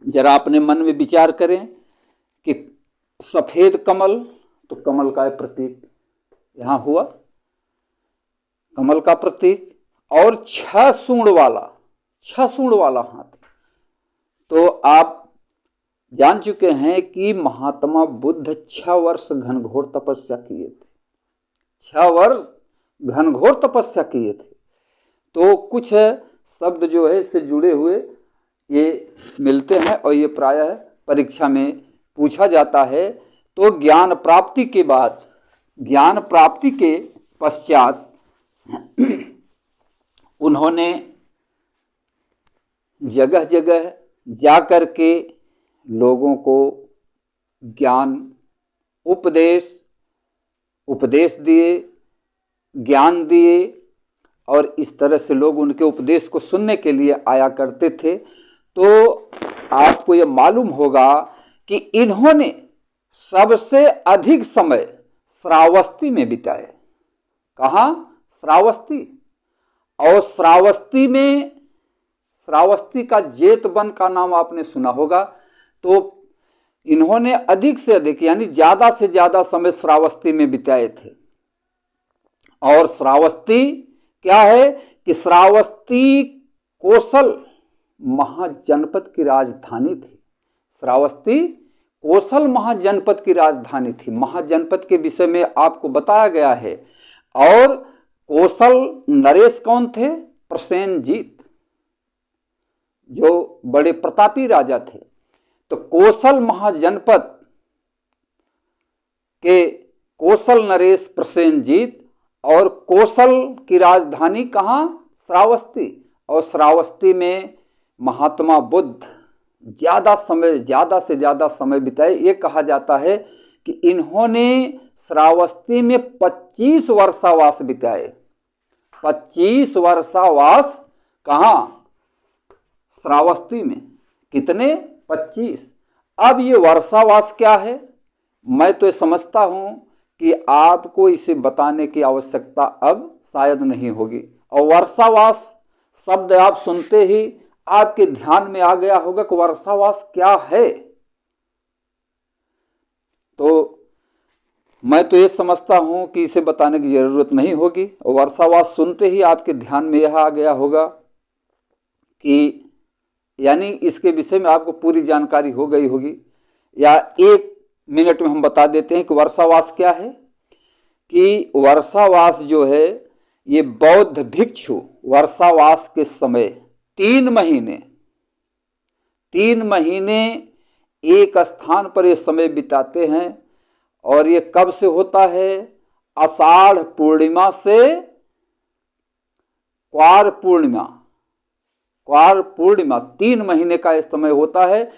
जरा अपने मन में विचार करें कि सफेद कमल, तो कमल का प्रतीक यहां हुआ, कमल का प्रतीक, और 6 सूंड वाला हाथी। तो आप जान चुके हैं कि महात्मा बुद्ध 6 वर्ष घनघोर तपस्या किए थे। 6 वर्ष घनघोर तपस्या किए थे। तो कुछ शब्द जो है इससे जुड़े हुए ये मिलते हैं, और ये प्रायः परीक्षा में पूछा जाता है। तो ज्ञान प्राप्ति के बाद, ज्ञान प्राप्ति के पश्चात उन्होंने जगह जगह जाकर के लोगों को ज्ञान उपदेश दिए, ज्ञान दिए, और इस तरह से लोग उनके उपदेश को सुनने के लिए आया करते थे। तो आपको ये मालूम होगा कि इन्होंने सबसे अधिक समय श्रावस्ती में बिताए। कहाँ? श्रावस्ती। और श्रावस्ती का जेतवन का नाम आपने सुना होगा। तो इन्होंने अधिक से अधिक यानी ज्यादा से ज्यादा समय श्रावस्ती में बिताए थे। और श्रावस्ती क्या है कि श्रावस्ती कोसल महाजनपद की राजधानी थी। श्रावस्ती कोसल महाजनपद की राजधानी थी। महाजनपद के विषय में आपको बताया गया है। और कोसल नरेश कौन थे? प्रसेनजीत, जो बड़े प्रतापी राजा थे। तो कोसल महाजनपद के कोसल नरेश प्रसेनजीत, और कोसल की राजधानी कहाँ? श्रावस्ती। और श्रावस्ती में महात्मा बुद्ध ज्यादा से ज्यादा समय बिताए। ये कहा जाता है कि इन्होंने श्रावस्ती में 25 वर्षावास बिताए। 25 वर्षावास कहाँ? श्रावस्ती में। कितने? 25। अब ये वर्षावास क्या है? मैं तो समझता हूं कि आपको इसे बताने की आवश्यकता अब शायद नहीं होगी। और वर्षावास शब्द आप सुनते ही आपके ध्यान में आ गया होगा कि वर्षावास क्या है। तो मैं तो ये समझता हूं कि इसे बताने की जरूरत नहीं होगी। और वर्षावास सुनते ही आपके ध्यान में यह आ गया होगा कि यानी इसके विषय में आपको पूरी जानकारी हो गई होगी। या 1 मिनट में हम बता देते हैं कि वर्षावास क्या है। कि वर्षावास जो है ये बौद्ध भिक्षु वर्षावास के समय 3 महीने एक स्थान पर ये समय बिताते हैं। और ये कब से होता है? आषाढ़ पूर्णिमा से क्वार पूर्णिमा 3 महीने का इस समय होता है।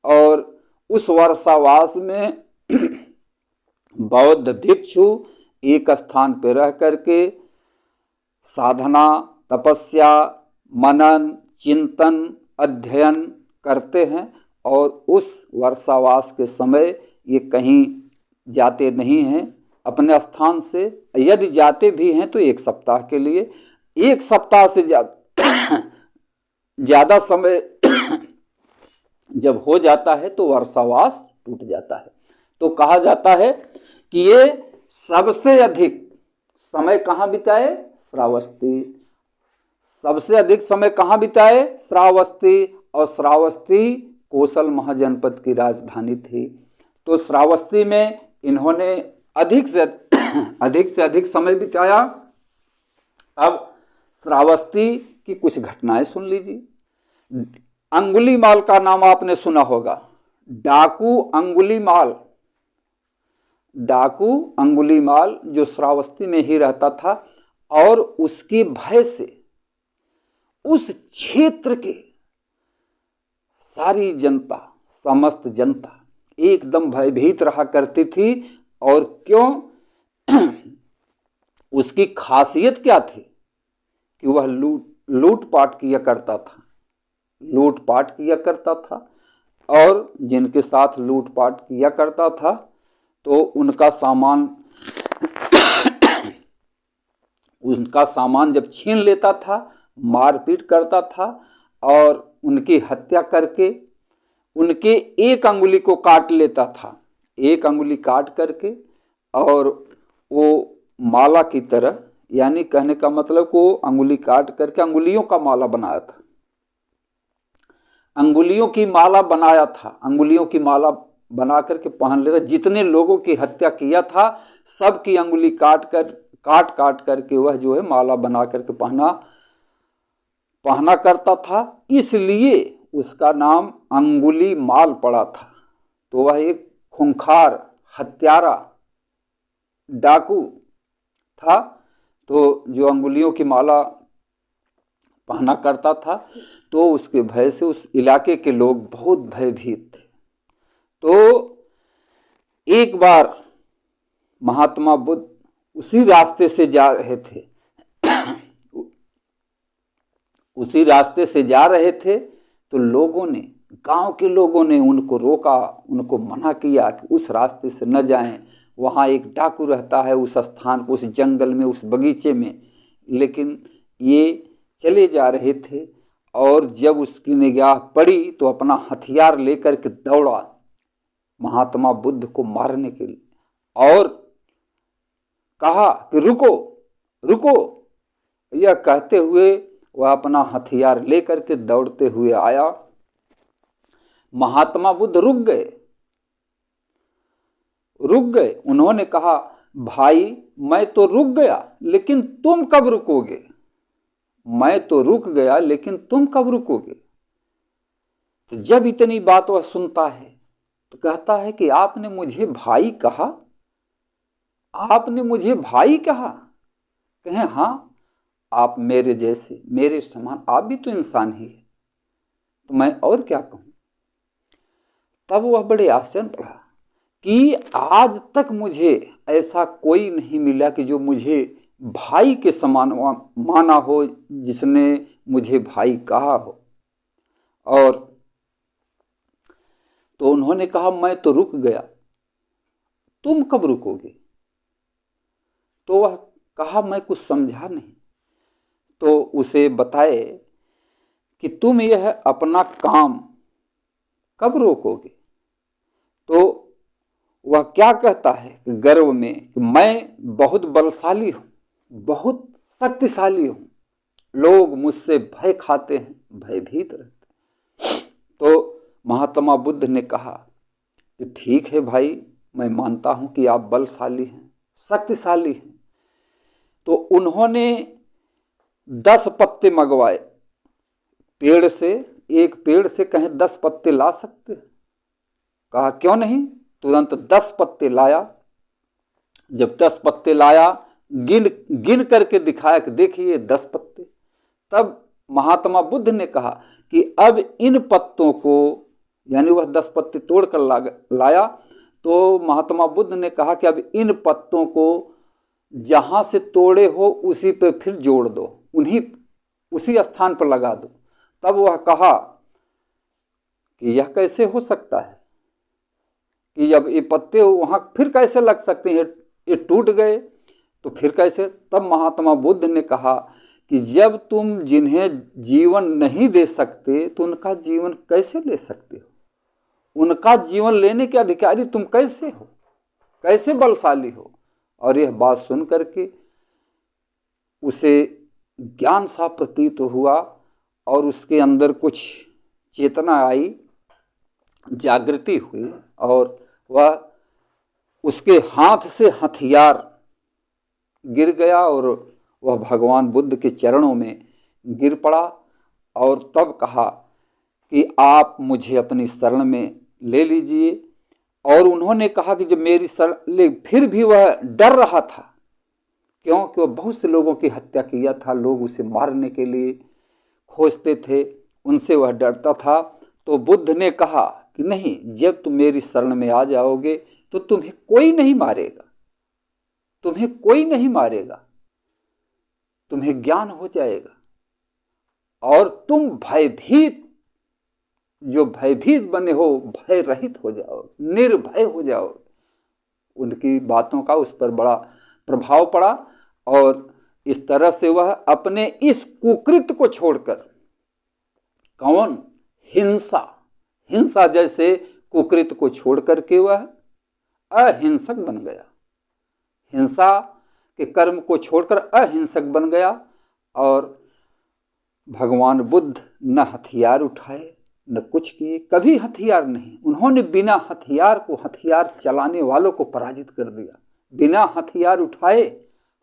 और उस वर्षावास में बौद्ध भिक्षु एक स्थान पर रह करके साधना, तपस्या, मनन, चिंतन, अध्ययन करते हैं। और उस वर्षावास के समय ये कहीं जाते नहीं हैं अपने स्थान से। यदि जाते भी हैं तो 1 सप्ताह के लिए। 1 सप्ताह से ज्यादा समय जब हो जाता है तो वर्षावास टूट जाता है। तो कहा जाता है कि ये सबसे अधिक समय कहाँ बिताए? श्रावस्ती। सबसे अधिक समय कहाँ बिताए? श्रावस्ती। और श्रावस्ती कोसल महाजनपद की राजधानी थी। तो श्रावस्ती में इन्होंने अधिक से अधिक समय बिताया। अब श्रावस्ती की कुछ घटनाएं सुन लीजिए। अंगुलीमाल का नाम आपने सुना होगा। डाकू अंगुलीमाल जो श्रावस्ती में ही रहता था। और उसके भय से उस क्षेत्र के सारी जनता, समस्त जनता एकदम भयभीत रहा करती थी। और क्यों? उसकी खासियत क्या थी कि वह लूटपाट किया करता था। और जिनके साथ लूटपाट किया करता था तो उनका सामान जब छीन लेता था, मारपीट करता था और उनकी हत्या करके उनके 1 अंगुली को काट लेता था। 1 अंगुली काट करके और वो माला की तरह, यानी कहने का मतलब को अंगुली काट करके अंगुलियों का माला बनाया था। अंगुलियों की माला बना करके पहन लेता। जितने लोगों की हत्या किया था सबकी अंगुली काट करके वह जो है माला बना करके पहना करता था। इसलिए उसका नाम अंगुली माल पड़ा था। तो वह एक खूंखार, हत्यारा, डाकू था। तो जो अंगुलियों की माला पहना करता था तो उसके भय से उस इलाके के लोग बहुत भयभीत थे। तो एक बार महात्मा बुद्ध उसी रास्ते से जा रहे थे तो लोगों ने, गांव के लोगों ने उनको रोका, उनको मना किया कि उस रास्ते से न जाएं, वहाँ एक डाकू रहता है उस स्थान पर, उस जंगल में, उस बगीचे में। लेकिन ये चले जा रहे थे और जब उसकी निगाह पड़ी तो अपना हथियार लेकर के दौड़ा महात्मा बुद्ध को मारने के लिए, और कहा कि रुको रुको। यह कहते हुए वह अपना हथियार लेकर के दौड़ते हुए आया। महात्मा बुद्ध रुक गए। उन्होंने कहा, भाई मैं तो रुक गया, लेकिन तुम कब रुकोगे? मैं तो रुक गया, लेकिन तुम कब रुकोगे? तो जब इतनी बात वह सुनता है तो कहता है कि आपने मुझे भाई कहा? आपने मुझे भाई कहा? कहें, हाँ, आप मेरे जैसे, मेरे समान, आप भी तो इंसान ही है, तो मैं और क्या कहूं। तब वह बड़े आश्चर्य पड़ा कि आज तक मुझे ऐसा कोई नहीं मिला कि जो मुझे भाई के समान माना हो, जिसने मुझे भाई कहा हो। और तो उन्होंने कहा, मैं तो रुक गया, तुम कब रुकोगे? तो वह कहा, मैं कुछ समझा नहीं। तो उसे बताए कि तुम यह अपना काम कब रोकोगे? तो वह क्या कहता है गर्व में कि मैं बहुत बलशाली हूं, बहुत शक्तिशाली हूं, लोग मुझसे भय खाते हैं, भयभीत रहते हैं। तो महात्मा बुद्ध ने कहा कि ठीक है भाई, मैं मानता हूं कि आप बलशाली हैं, शक्तिशाली हैं। तो उन्होंने 10 पत्ते मंगवाए पेड़ से। एक पेड़ से कहें 10 पत्ते ला सकते हैं? कहा, क्यों नहीं। तुरंत 10 पत्ते लाया। जब 10 पत्ते लाया, गिन करके दिखाया कि देखिए 10 पत्ते। तब महात्मा बुद्ध ने कहा कि अब इन पत्तों को, यानी वह 10 पत्ते तोड़कर लाया, तो महात्मा बुद्ध ने कहा कि अब इन पत्तों को जहां से तोड़े हो उसी पे फिर जोड़ दो, उसी स्थान पर लगा दो। तब वह कहा कि यह कैसे हो सकता है कि जब ये पत्ते वहां फिर कैसे लग सकते हैं, ये टूट गए तो फिर कैसे। तब महात्मा बुद्ध ने कहा कि जब तुम जिन्हें जीवन नहीं दे सकते तो उनका जीवन कैसे ले सकते हो? उनका जीवन लेने के अधिकारी तुम कैसे हो? कैसे बलशाली हो? और यह बात सुन करके उसे ज्ञान सा प्रतीत हुआ और उसके अंदर कुछ चेतना आई, जागृति हुई, और वह उसके हाथ से हथियार गिर गया और वह भगवान बुद्ध के चरणों में गिर पड़ा। और तब कहा कि आप मुझे अपनी शरण में ले लीजिए। और उन्होंने कहा कि जब मेरी शरण, फिर भी वह डर रहा था, क्योंकि वह बहुत से लोगों की हत्या किया था, लोग उसे मारने के लिए खोजते थे, उनसे वह डरता था। तो बुद्ध ने कहा कि नहीं, जब तुम मेरी शरण में आ जाओगे तो तुम्हें कोई नहीं मारेगा, तुम्हें कोई नहीं मारेगा, तुम्हें ज्ञान हो जाएगा और तुम भयभीत बने हो, भय रहित हो जाओ, निर्भय हो जाओ। उनकी बातों का उस पर बड़ा प्रभाव पड़ा और इस तरह से वह अपने इस कुकृत्य को छोड़कर, कौन, हिंसा जैसे कुकृत्य को छोड़ करके वह अहिंसक बन गया। हिंसा के कर्म को छोड़कर अहिंसक बन गया। और भगवान बुद्ध न हथियार उठाए, न कुछ किए, कभी हथियार नहीं। उन्होंने बिना हथियार को, हथियार चलाने वालों को पराजित कर दिया। बिना हथियार उठाए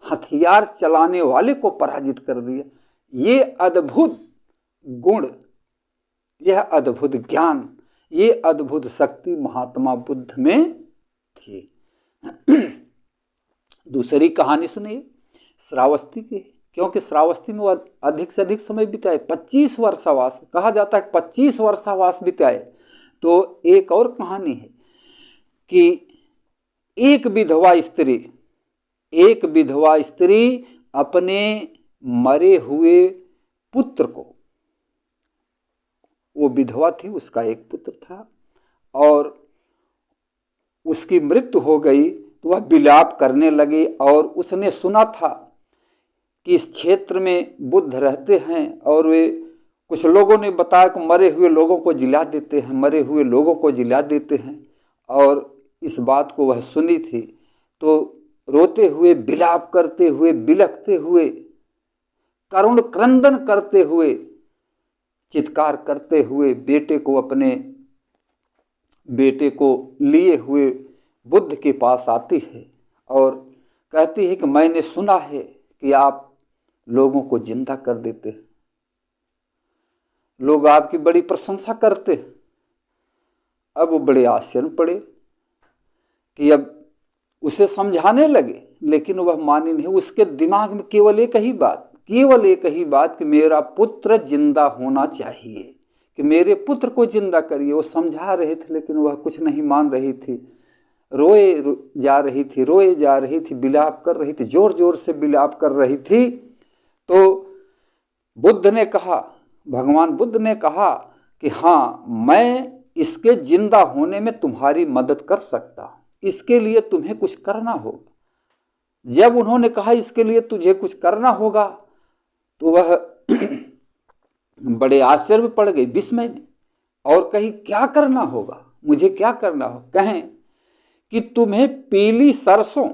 हथियार चलाने वाले को पराजित कर दिया। ये अद्भुत गुण, यह अद्भुत ज्ञान, ये अद्भुत शक्ति महात्मा बुद्ध में थी। दूसरी कहानी सुनिए श्रावस्ती की, क्योंकि श्रावस्ती में वह अधिक से अधिक समय बिताए, 25 वर्षावास, कहा जाता है 25 वर्षावास बिताए। तो एक और कहानी है कि एक विधवा स्त्री अपने मरे हुए पुत्र को, वो विधवा थी, उसका एक पुत्र था और उसकी मृत्यु हो गई, तो वह विलाप करने लगी। और उसने सुना था कि इस क्षेत्र में बुद्ध रहते हैं और वे, कुछ लोगों ने बताया कि मरे हुए लोगों को जिला देते हैं, मरे हुए लोगों को जिला देते हैं। और इस बात को वह सुनी थी, तो रोते हुए, विलाप करते हुए, बिलखते हुए, करुण क्रंदन करते हुए, चित्कार करते हुए अपने बेटे को लिए हुए बुद्ध के पास आती है और कहती है कि मैंने सुना है कि आप लोगों को जिंदा कर देते हैं, लोग आपकी बड़ी प्रशंसा करते हैं। अब वो बड़े आश्चर्य पड़े कि अब उसे समझाने लगे, लेकिन वह मानी नहीं। उसके दिमाग में केवल एक ही बात कि मेरा पुत्र जिंदा होना चाहिए, कि मेरे पुत्र को जिंदा करिए। वो समझा रहे थे, लेकिन वह कुछ नहीं मान रही थी, रोए जा रही थी, विलाप कर रही थी, जोर जोर से विलाप कर रही थी। तो भगवान बुद्ध ने कहा कि हाँ, मैं इसके जिंदा होने में तुम्हारी मदद कर सकता हूं, इसके लिए तुम्हें कुछ करना होगा। जब उन्होंने कहा इसके लिए तुझे कुछ करना होगा, तो वह बड़े आश्चर्य में पड़ गई, विस्मय में, और कही क्या करना होगा, मुझे क्या करना हो? कहें कि तुम्हें पीली सरसों,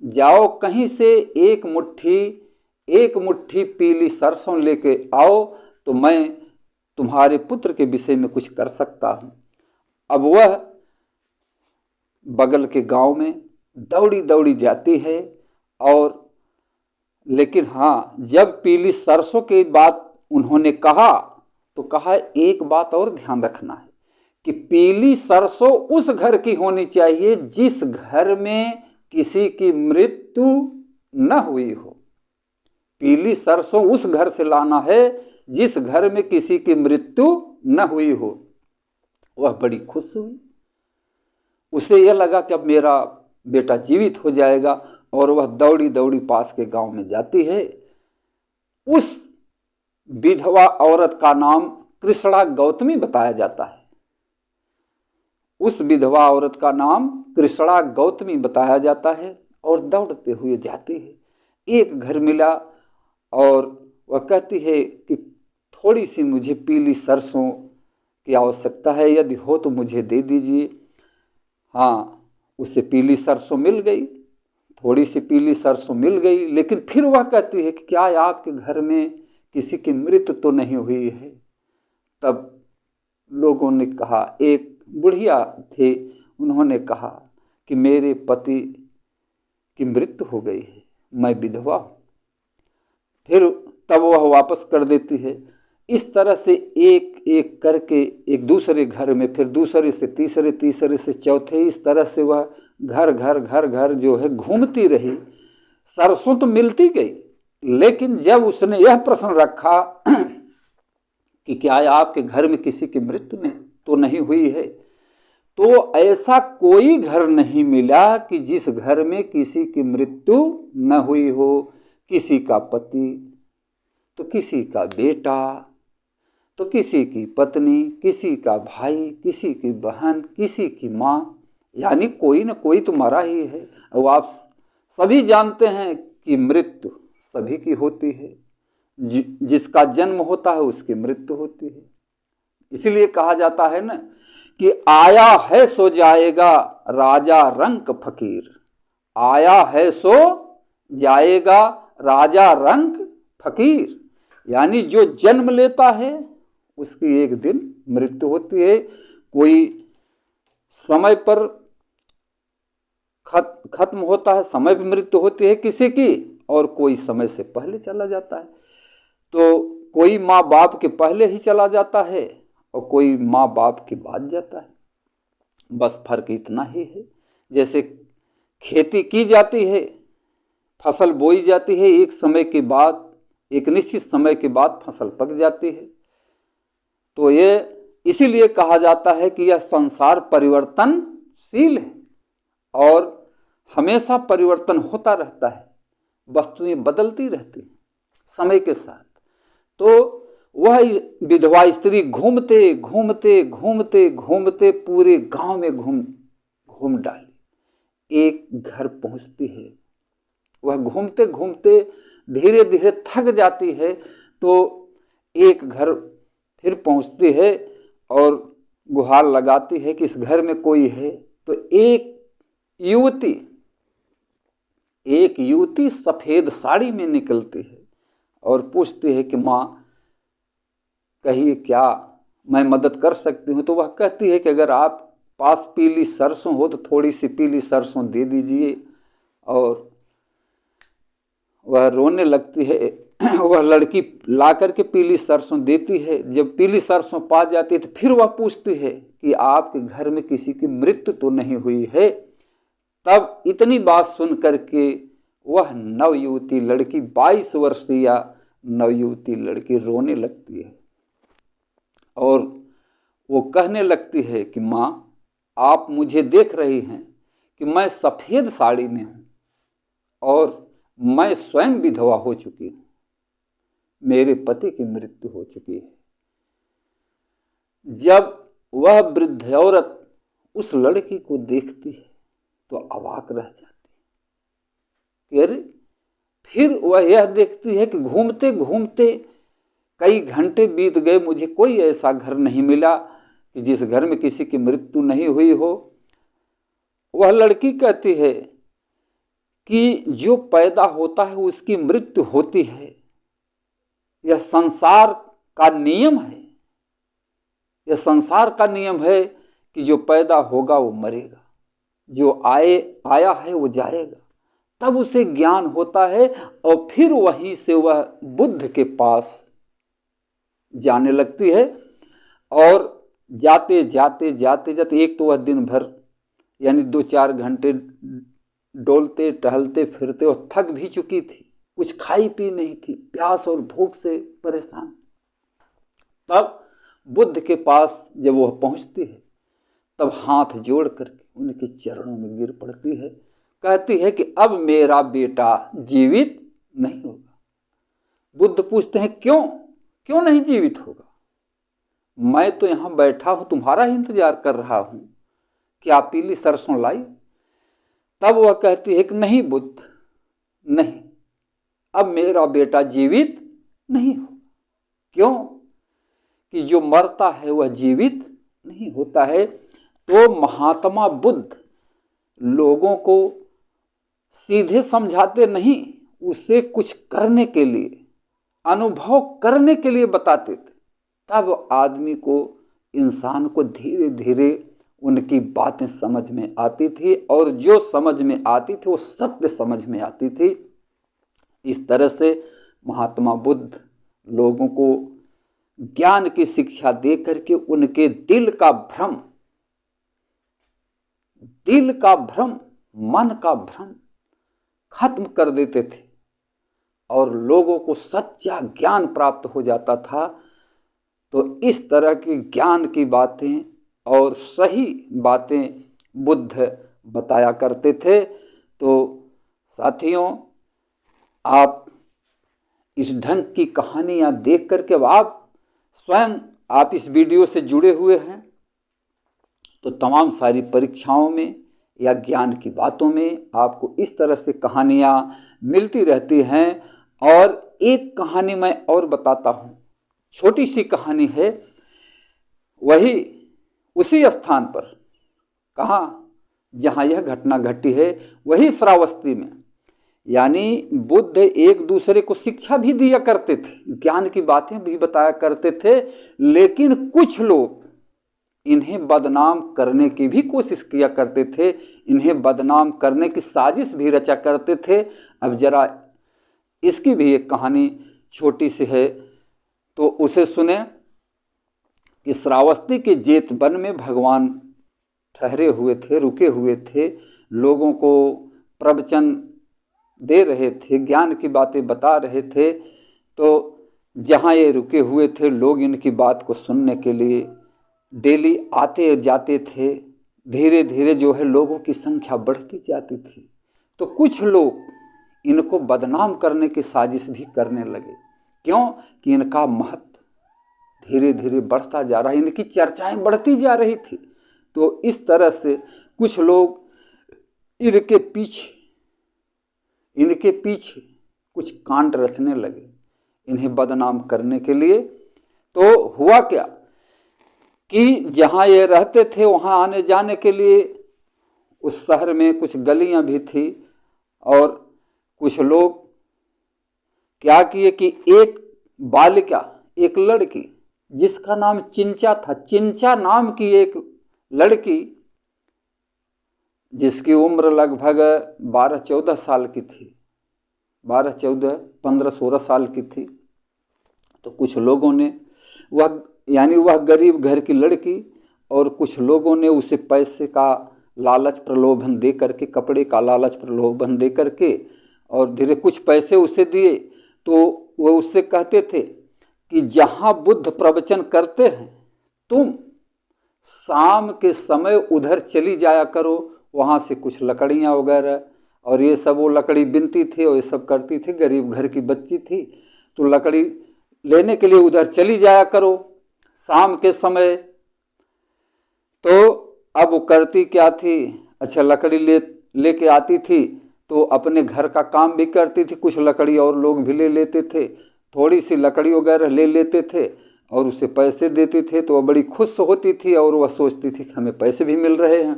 जाओ कहीं से एक मुट्ठी पीली सरसों लेके आओ, तो मैं तुम्हारे पुत्र के विषय में कुछ कर सकता हूं। अब वह बगल के गांव में दौड़ी दौड़ी जाती है, और लेकिन हाँ, जब पीली सरसों की बात उन्होंने कहा, तो कहा एक बात और ध्यान रखना है कि पीली सरसों उस घर की होनी चाहिए जिस घर में किसी की मृत्यु न हुई हो। पीली सरसों उस घर से लाना है जिस घर में किसी की मृत्यु न हुई हो। वह बड़ी खुश हुई, उसे यह लगा कि अब मेरा बेटा जीवित हो जाएगा, और वह दौड़ी दौड़ी पास के गांव में जाती है। उस विधवा औरत का नाम कृष्णा गौतमी बताया जाता है। और दौड़ते हुए जाती है, एक घर मिला और वह कहती है कि थोड़ी सी मुझे पीली सरसों की आवश्यकता है, यदि हो तो मुझे दे दीजिए। हाँ, उसे पीली सरसों मिल गई, थोड़ी सी पीली सरसों मिल गई, लेकिन फिर वह कहती है कि क्या आपके घर में किसी की मृत्यु तो नहीं हुई है? तब लोगों ने कहा, एक बुढ़िया थे, उन्होंने कहा कि मेरे पति की मृत्यु हो गई है, मैं विधवा हूं। फिर तब वह वापस कर देती है। इस तरह से एक एक करके एक दूसरे घर में, फिर दूसरे से तीसरे, तीसरे से चौथे, इस तरह से वह घर घर जो है घूमती रही। सरसों तो मिलती गई, लेकिन जब उसने यह प्रश्न रखा कि क्या आपके घर में किसी की मृत्यु तो नहीं हुई है, तो ऐसा कोई घर नहीं मिला कि जिस घर में किसी की मृत्यु न हुई हो। किसी का पति, तो किसी का बेटा, तो किसी की पत्नी, किसी का भाई, किसी की बहन, किसी की माँ, यानी कोई न कोई तो मरा ही है। और आप सभी जानते हैं कि मृत्यु सभी की होती है, जिसका जन्म होता है उसकी मृत्यु होती है। इसलिए कहा जाता है ना कि आया है सो जाएगा राजा रंक फकीर, आया है सो जाएगा राजा रंक फकीर, यानी जो जन्म लेता है उसकी एक दिन मृत्यु होती है। कोई समय पर खत्म होता है, समय पर मृत्यु होती है किसी की, और कोई समय से पहले चला जाता है। तो कोई माँ बाप के पहले ही चला जाता है और कोई माँ बाप के बाद जाता है। बस फर्क इतना ही है, जैसे खेती की जाती है, फसल बोई जाती है, एक समय के बाद, एक निश्चित समय के बाद फसल पक जाती है। तो ये इसीलिए कहा जाता है कि यह संसार परिवर्तनशील है, और हमेशा परिवर्तन होता रहता है, वस्तुएं बदलती रहती हैं समय के साथ। तो वह विधवा स्त्री घूमते घूमते घूमते घूमते पूरे गांव में घूम डाली, एक घर पहुंचती है। वह घूमते घूमते धीरे धीरे थक जाती है, तो एक घर फिर पहुंचती है और गुहार लगाती है कि इस घर में कोई है। तो एक युवती सफेद साड़ी में निकलती है और पूछती है कि माँ कहिए क्या मैं मदद कर सकती हूँ। तो वह कहती है कि अगर आप पास पीली सरसों हो तो थोड़ी सी पीली सरसों दे दीजिए। और वह रोने लगती है। वह लड़की ला करके पीली सरसों देती है। जब पीली सरसों पा जाती है तो फिर वह पूछती है कि आपके घर में किसी की मृत्यु तो नहीं हुई है। तब इतनी बात सुन करके वह नवयुवती लड़की 22 वर्षीय नवयुवती लड़की रोने लगती है और वो कहने लगती है कि माँ आप मुझे देख रही हैं कि मैं सफ़ेद साड़ी में हूँ और मैं स्वयं विधवा हो चुकी हूँ, मेरे पति की मृत्यु हो चुकी है। जब वह वृद्ध औरत उस लड़की को देखती है तो अवाक रह जाती है। फिर वह यह देखती है कि घूमते घूमते कई घंटे बीत गए, मुझे कोई ऐसा घर नहीं मिला कि जिस घर में किसी की मृत्यु नहीं हुई हो। वह लड़की कहती है कि जो पैदा होता है उसकी मृत्यु होती है, यह संसार का नियम है। यह संसार का नियम है कि जो पैदा होगा वो मरेगा, जो आया है वो जाएगा। तब उसे ज्ञान होता है और फिर वहीं से वह बुद्ध के पास जाने लगती है। और जाते जाते जाते जाते एक तो वह दिन भर यानी 2-4 घंटे डोलते टहलते फिरते और थक भी चुकी थी, कुछ खाई पी नहीं थी, प्यास और भूख से परेशान। तब बुद्ध के पास जब वह पहुंचती है तब हाथ जोड़ करके उनके चरणों में गिर पड़ती है, कहती है कि अब मेरा बेटा जीवित नहीं होगा। बुद्ध पूछते हैं क्यों नहीं जीवित होगा? मैं तो यहाँ बैठा हूँ, तुम्हारा ही इंतजार कर रहा हूँ, क्या पीली सरसों लाई? तब वह कहती है कि नहीं बुद्ध, नहीं, अब मेरा बेटा जीवित नहीं होगा। क्यों? कि जो मरता है वह जीवित नहीं होता है। तो महात्मा बुद्ध लोगों को सीधे समझाते नहीं, उसे कुछ करने के लिए, अनुभव करने के लिए बताते थे। तब आदमी को, इंसान को धीरे धीरे उनकी बातें समझ में आती थी और जो समझ में आती थी वो सत्य समझ में आती थी। इस तरह से महात्मा बुद्ध लोगों को ज्ञान की शिक्षा दे करके उनके दिल का भ्रम, मन का भ्रम खत्म कर देते थे और लोगों को सच्चा ज्ञान प्राप्त हो जाता था। तो इस तरह की ज्ञान की बातें और सही बातें बुद्ध बताया करते थे। तो साथियों, आप इस ढंग की कहानियाँ देख करके आप स्वयं आप इस वीडियो से जुड़े हुए हैं तो तमाम सारी परीक्षाओं में या ज्ञान की बातों में आपको इस तरह से कहानियाँ मिलती रहती हैं। और एक कहानी मैं और बताता हूँ, छोटी सी कहानी है, वही उसी स्थान पर, कहाँ जहाँ यह घटना घटी है, वही श्रावस्ती में। यानी बुद्ध एक दूसरे को शिक्षा भी दिया करते थे, ज्ञान की बातें भी बताया करते थे, लेकिन कुछ लोग इन्हें बदनाम करने की भी कोशिश किया करते थे, इन्हें बदनाम करने की साजिश भी रचा करते थे। अब जरा इसकी भी एक कहानी छोटी सी है तो उसे सुने कि श्रावस्ती के जेत वन में भगवान ठहरे हुए थे, रुके हुए थे, लोगों को प्रवचन दे रहे थे, ज्ञान की बातें बता रहे थे। तो जहाँ ये रुके हुए थे लोग इनकी बात को सुनने के लिए डेली आते जाते थे। धीरे धीरे जो है लोगों की संख्या बढ़ती जाती थी। तो कुछ लोग इनको बदनाम करने की साजिश भी करने लगे। क्यों कि इनका महत्व धीरे धीरे बढ़ता जा रहा है, इनकी चर्चाएं बढ़ती जा रही थी। तो इस तरह से कुछ लोग इनके पीछे कुछ कांड रचने लगे इन्हें बदनाम करने के लिए। तो हुआ क्या कि जहाँ ये रहते थे वहाँ आने जाने के लिए उस शहर में कुछ गलियाँ भी थी, और कुछ लोग क्या किए कि एक बालिका, एक लड़की जिसका नाम चिंचा था, चिंचा नाम की एक लड़की जिसकी उम्र लगभग 12-14 साल की थी, 15-16 साल की थी। तो कुछ लोगों ने वह गरीब घर की लड़की, और कुछ लोगों ने उसे पैसे का लालच प्रलोभन दे करके, कपड़े का लालच प्रलोभन दे करके, और धीरे कुछ पैसे उसे दिए। तो वो उससे कहते थे कि जहाँ बुद्ध प्रवचन करते हैं तुम शाम के समय उधर चली जाया करो, वहाँ से कुछ लकड़ियाँ वगैरह, और ये सब वो लकड़ी बिनती थी और ये सब करती थी, गरीब घर की बच्ची थी। तो लकड़ी लेने के लिए उधर चली जाया करो शाम के समय। तो अब वो करती क्या थी, अच्छा लकड़ी लेके आती थी, तो अपने घर का काम भी करती थी, कुछ लकड़ी और लोग भी ले लेते थे, थोड़ी सी लकड़ी वगैरह ले लेते थे और उसे पैसे देते थे। तो वह बड़ी खुश होती थी और वह सोचती थी कि हमें पैसे भी मिल रहे हैं।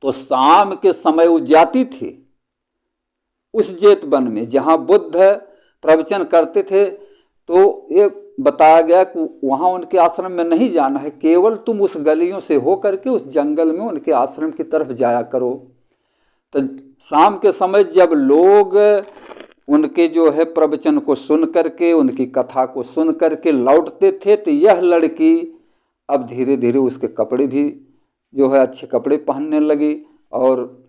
तो शाम के समय वो जाती थी उस जेतवन में जहाँ बुद्ध प्रवचन करते थे। तो ये बताया गया कि वहाँ उनके आश्रम में नहीं जाना है, केवल तुम उस गलियों से हो करके उस जंगल में उनके आश्रम की तरफ जाया करो। तो शाम के समय जब लोग उनके जो है प्रवचन को सुन करके, उनकी कथा को सुन करके लौटते थे, तो यह लड़की अब धीरे धीरे उसके कपड़े भी जो है अच्छे कपड़े पहनने लगी, और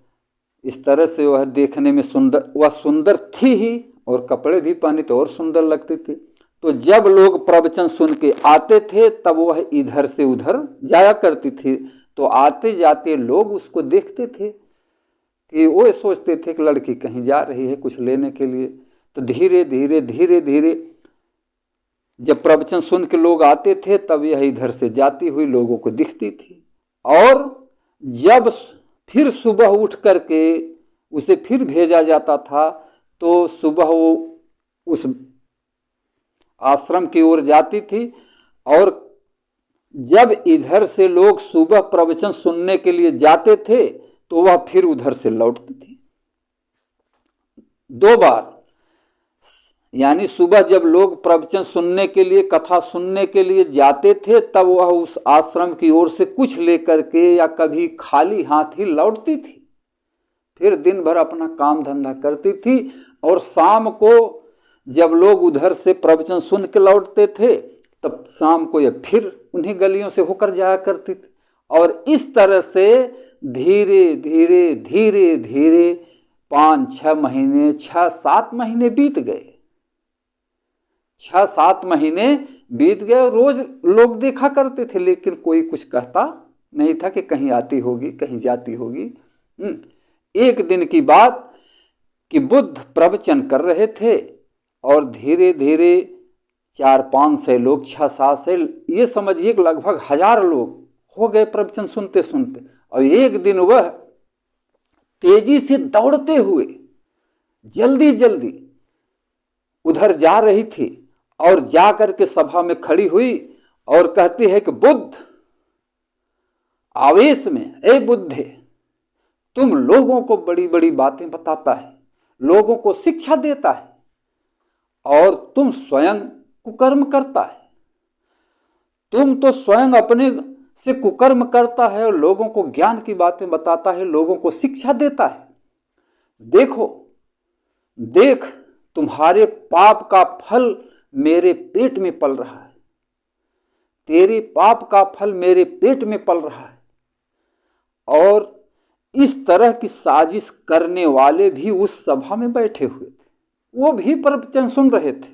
इस तरह से वह देखने में सुंदर थी ही, और कपड़े भी पहने तो और सुंदर लगती थी। तो जब लोग प्रवचन सुन के आते थे तब वह इधर से उधर जाया करती थी। तो आते जाते लोग उसको देखते थे कि वो सोचते थे कि लड़की कहीं जा रही है कुछ लेने के लिए। तो धीरे धीरे जब प्रवचन सुन के लोग आते थे तब यह इधर से जाती हुई लोगों को दिखती थी। और जब फिर सुबह उठ करके उसे फिर भेजा जाता था तो सुबह वो उस आश्रम की ओर जाती थी, और जब इधर से लोग सुबह प्रवचन सुनने के लिए जाते थे तो वह फिर उधर से लौटती थी 2 बार। यानी सुबह जब लोग प्रवचन सुनने के लिए, कथा सुनने के लिए जाते थे तब वह उस आश्रम की ओर से कुछ लेकर के या कभी खाली हाथ ही लौटती थी। फिर दिन भर अपना काम धंधा करती थी, और शाम को जब लोग उधर से प्रवचन सुन के लौटते थे तब शाम को यह फिर उन्हीं गलियों से होकर जाया करती थी। और इस तरह से धीरे धीरे 5-6 महीने, 6-7 महीने बीत गए। 6-7 महीने बीत गए। रोज लोग देखा करते थे, लेकिन कोई कुछ कहता नहीं था कि कहीं आती होगी, कहीं जाती होगी। एक दिन की बात कि बुद्ध प्रवचन कर रहे थे, और धीरे धीरे 400-500 लोग, 600-700, ये समझिए कि लगभग 1000 लोग हो गए प्रवचन सुनते सुनते। और एक दिन वह तेजी से दौड़ते हुए जल्दी उधर जा रही थी, और जा करके सभा में खड़ी हुई और कहती है कि बुद्ध, आवेश में, ए बुद्धे, तुम लोगों को बड़ी बड़ी बातें बताता है, लोगों को शिक्षा देता है, और तुम स्वयं कुकर्म करता है। तुम तो स्वयं अपने से कुकर्म करता है और लोगों को ज्ञान की बातें बताता है, लोगों को शिक्षा देता है। देख तुम्हारे पाप का फल मेरे पेट में पल रहा है, तेरे पाप का फल मेरे पेट में पल रहा है। और इस तरह की साजिश करने वाले भी उस सभा में बैठे हुए थे, वो भी प्रवचन सुन रहे थे।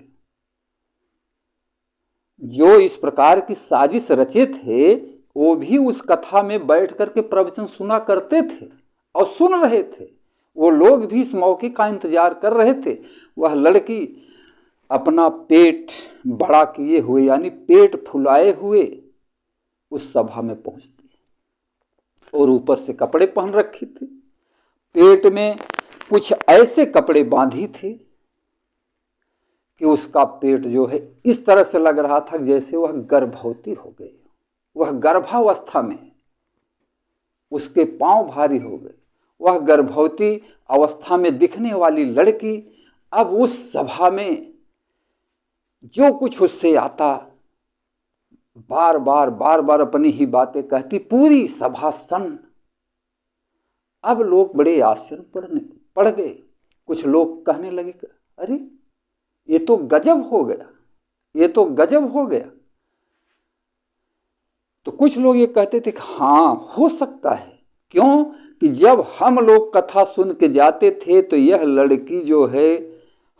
जो इस प्रकार की साजिश रचे थे वो भी उस कथा में बैठ करके प्रवचन सुना करते थे और सुन रहे थे। वो लोग भी इस मौके का इंतजार कर रहे थे। वह लड़की अपना पेट बड़ा किए हुए यानी पेट फुलाए हुए उस सभा में पहुंचती और ऊपर से कपड़े पहन रखी थी, पेट में कुछ ऐसे कपड़े बांधी थी कि उसका पेट जो है इस तरह से लग रहा था जैसे वह गर्भवती हो गई। वह गर्भावस्था में, उसके पांव भारी हो गए। वह गर्भवती अवस्था में दिखने वाली लड़की अब उस सभा में जो कुछ उससे आता बार बार अपनी ही बातें कहती, पूरी सभा सन्न। अब लोग बड़े आश्चर्य पड़ गए। कुछ लोग कहने लगे, अरे ये तो गजब हो गया, ये तो गजब हो गया। तो कुछ लोग ये कहते थे कि हाँ हो सकता है, क्यों कि जब हम लोग कथा सुन के जाते थे तो यह लड़की जो है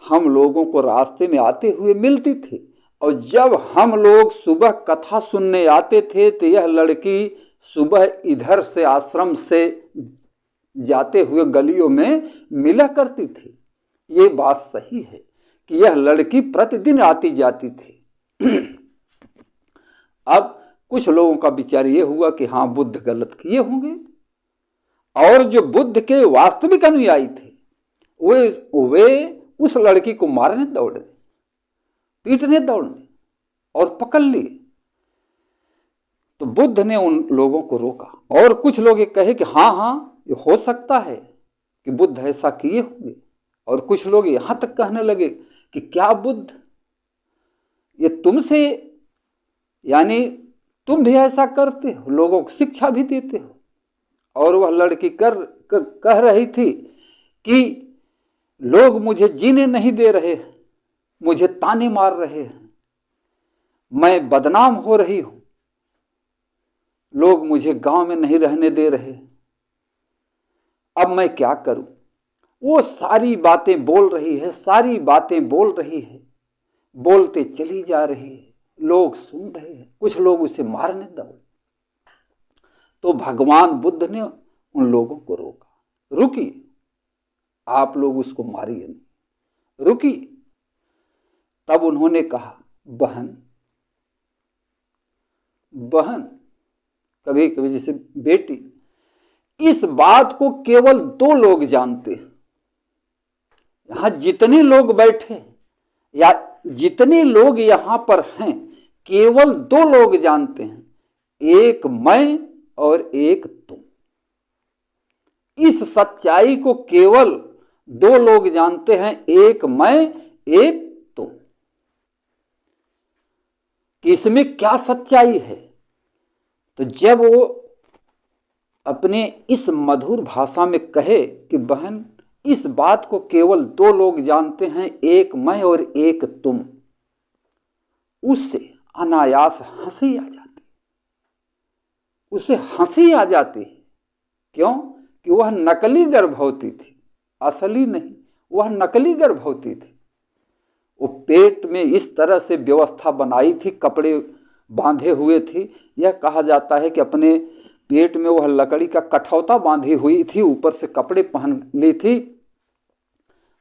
हम लोगों को रास्ते में आते हुए मिलती थी, और जब हम लोग सुबह कथा सुनने आते थे तो यह लड़की सुबह इधर से आश्रम से जाते हुए गलियों में मिला करती थी। ये बात सही है कि यह लड़की प्रतिदिन आती जाती थी। अब कुछ लोगों का विचार ये हुआ कि हाँ बुद्ध गलत किए होंगे, और जो बुद्ध के वास्तविक अनुयायी थे वे उस लड़की को मारने दौड़े, पीटने दौड़ने और पकड़ लिए। तो बुद्ध ने उन लोगों को रोका, और कुछ लोग ये कहे कि हाँ ये हो सकता है कि बुद्ध ऐसा किए होंगे, और कुछ लोग यहां तक कहने लगे कि क्या बुद्ध ये तुमसे यानी तुम भी ऐसा करते हो, लोगों को शिक्षा भी देते हो। और वह लड़की कह रही थी कि लोग मुझे जीने नहीं दे रहे, मुझे ताने मार रहे हैं, मैं बदनाम हो रही हूं, लोग मुझे गांव में नहीं रहने दे रहे, अब मैं क्या करूं। वो सारी बातें बोल रही है, सारी बातें बोल रही है, बोलते चली जा रही है, लोग सुन रहे हैं। कुछ लोग उसे मारने दौड़े। तो भगवान बुद्ध ने उन लोगों को रोका, रुकिए, आप लोग उसको मारिए नहीं, रुकिए। तब उन्होंने कहा, बहन बहन, कभी कभी जैसे बेटी, इस बात को केवल 2 लोग जानते हैं। यहां जितने लोग बैठे या जितने लोग यहां पर हैं, केवल 2 लोग जानते हैं, एक मैं और एक तुम। इस सच्चाई को केवल 2 लोग जानते हैं, एक मैं एक तुम। कि इसमें क्या सच्चाई है। तो जब वो अपने इस मधुर भाषा में कहे कि बहन इस बात को केवल 2 लोग जानते हैं, एक मैं और एक तुम, उससे अनायास हंसी आ जाती, उसे हंसी आ जाती। क्यों कि वह नकली गर्भवती थी, असली नहीं, वह नकली गर्भवती थी। वो पेट में इस तरह से व्यवस्था बनाई थी, कपड़े बांधे हुए थी। यह कहा जाता है कि अपने पेट में वह लकड़ी का कठौता बांधी हुई थी, ऊपर से कपड़े पहन ली थी,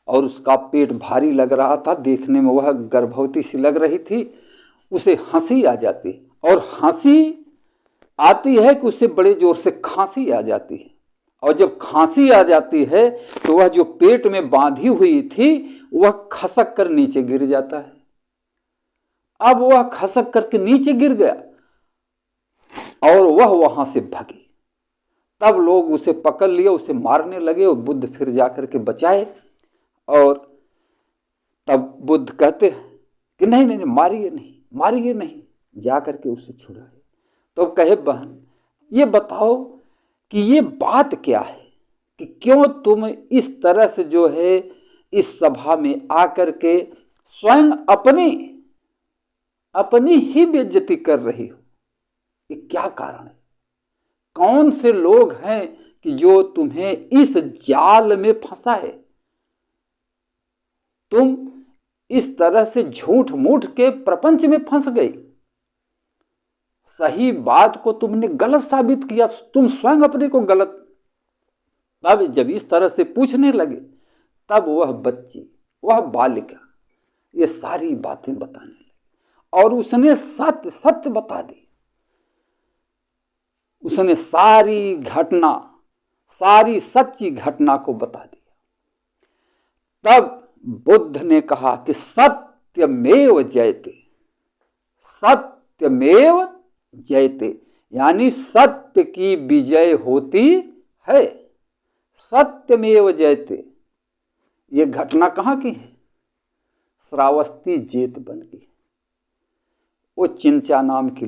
और उसका पेट भारी लग रहा था, देखने में वह गर्भवती सी लग रही थी। उसे हंसी आ जाती, और हंसी आती है कि उससे बड़े जोर से खांसी आ जाती है, और जब खांसी आ जाती है तो वह जो पेट में बांधी हुई थी वह खसक कर नीचे गिर जाता है। अब वह खसक करके नीचे गिर गया और वह वहां से भगी। तब लोग उसे पकड़ लिए, उसे मारने लगे, और बुद्ध फिर जाकर के बचाए। और तब बुद्ध कहते हैं कि नहीं नहीं, मारिए नहीं, मारिए नहीं, जाकर के उसे छुड़ाए। तो कहे, बहन ये बताओ कि ये बात क्या है कि क्यों तुम इस तरह से जो है इस सभा में आकर के स्वयं अपनी ही बेइज्जती कर रही हो। ये क्या कारण है? कौन से लोग हैं कि जो तुम्हें इस जाल में फंसाए? तुम इस तरह से झूठ मूठ के प्रपंच में फंस गई। सही बात को तुमने गलत साबित किया, तुम स्वयं अपने को गलत तब जब इस तरह से पूछने लगे, तब वह बच्ची, वह बालिका ये सारी बातें बताने लगी और उसने सत्य सत्य बता दी। उसने सारी घटना, सारी सच्ची घटना को बता दिया। तब बुद्ध ने कहा कि सत्यमेव जयते, सत्यमेव जयते, यानी सत्य की विजय होती है। सत्यमेव जयते, ये घटना कहाँ की है? श्रावस्ती जेत बन की। वो चिंचा नाम की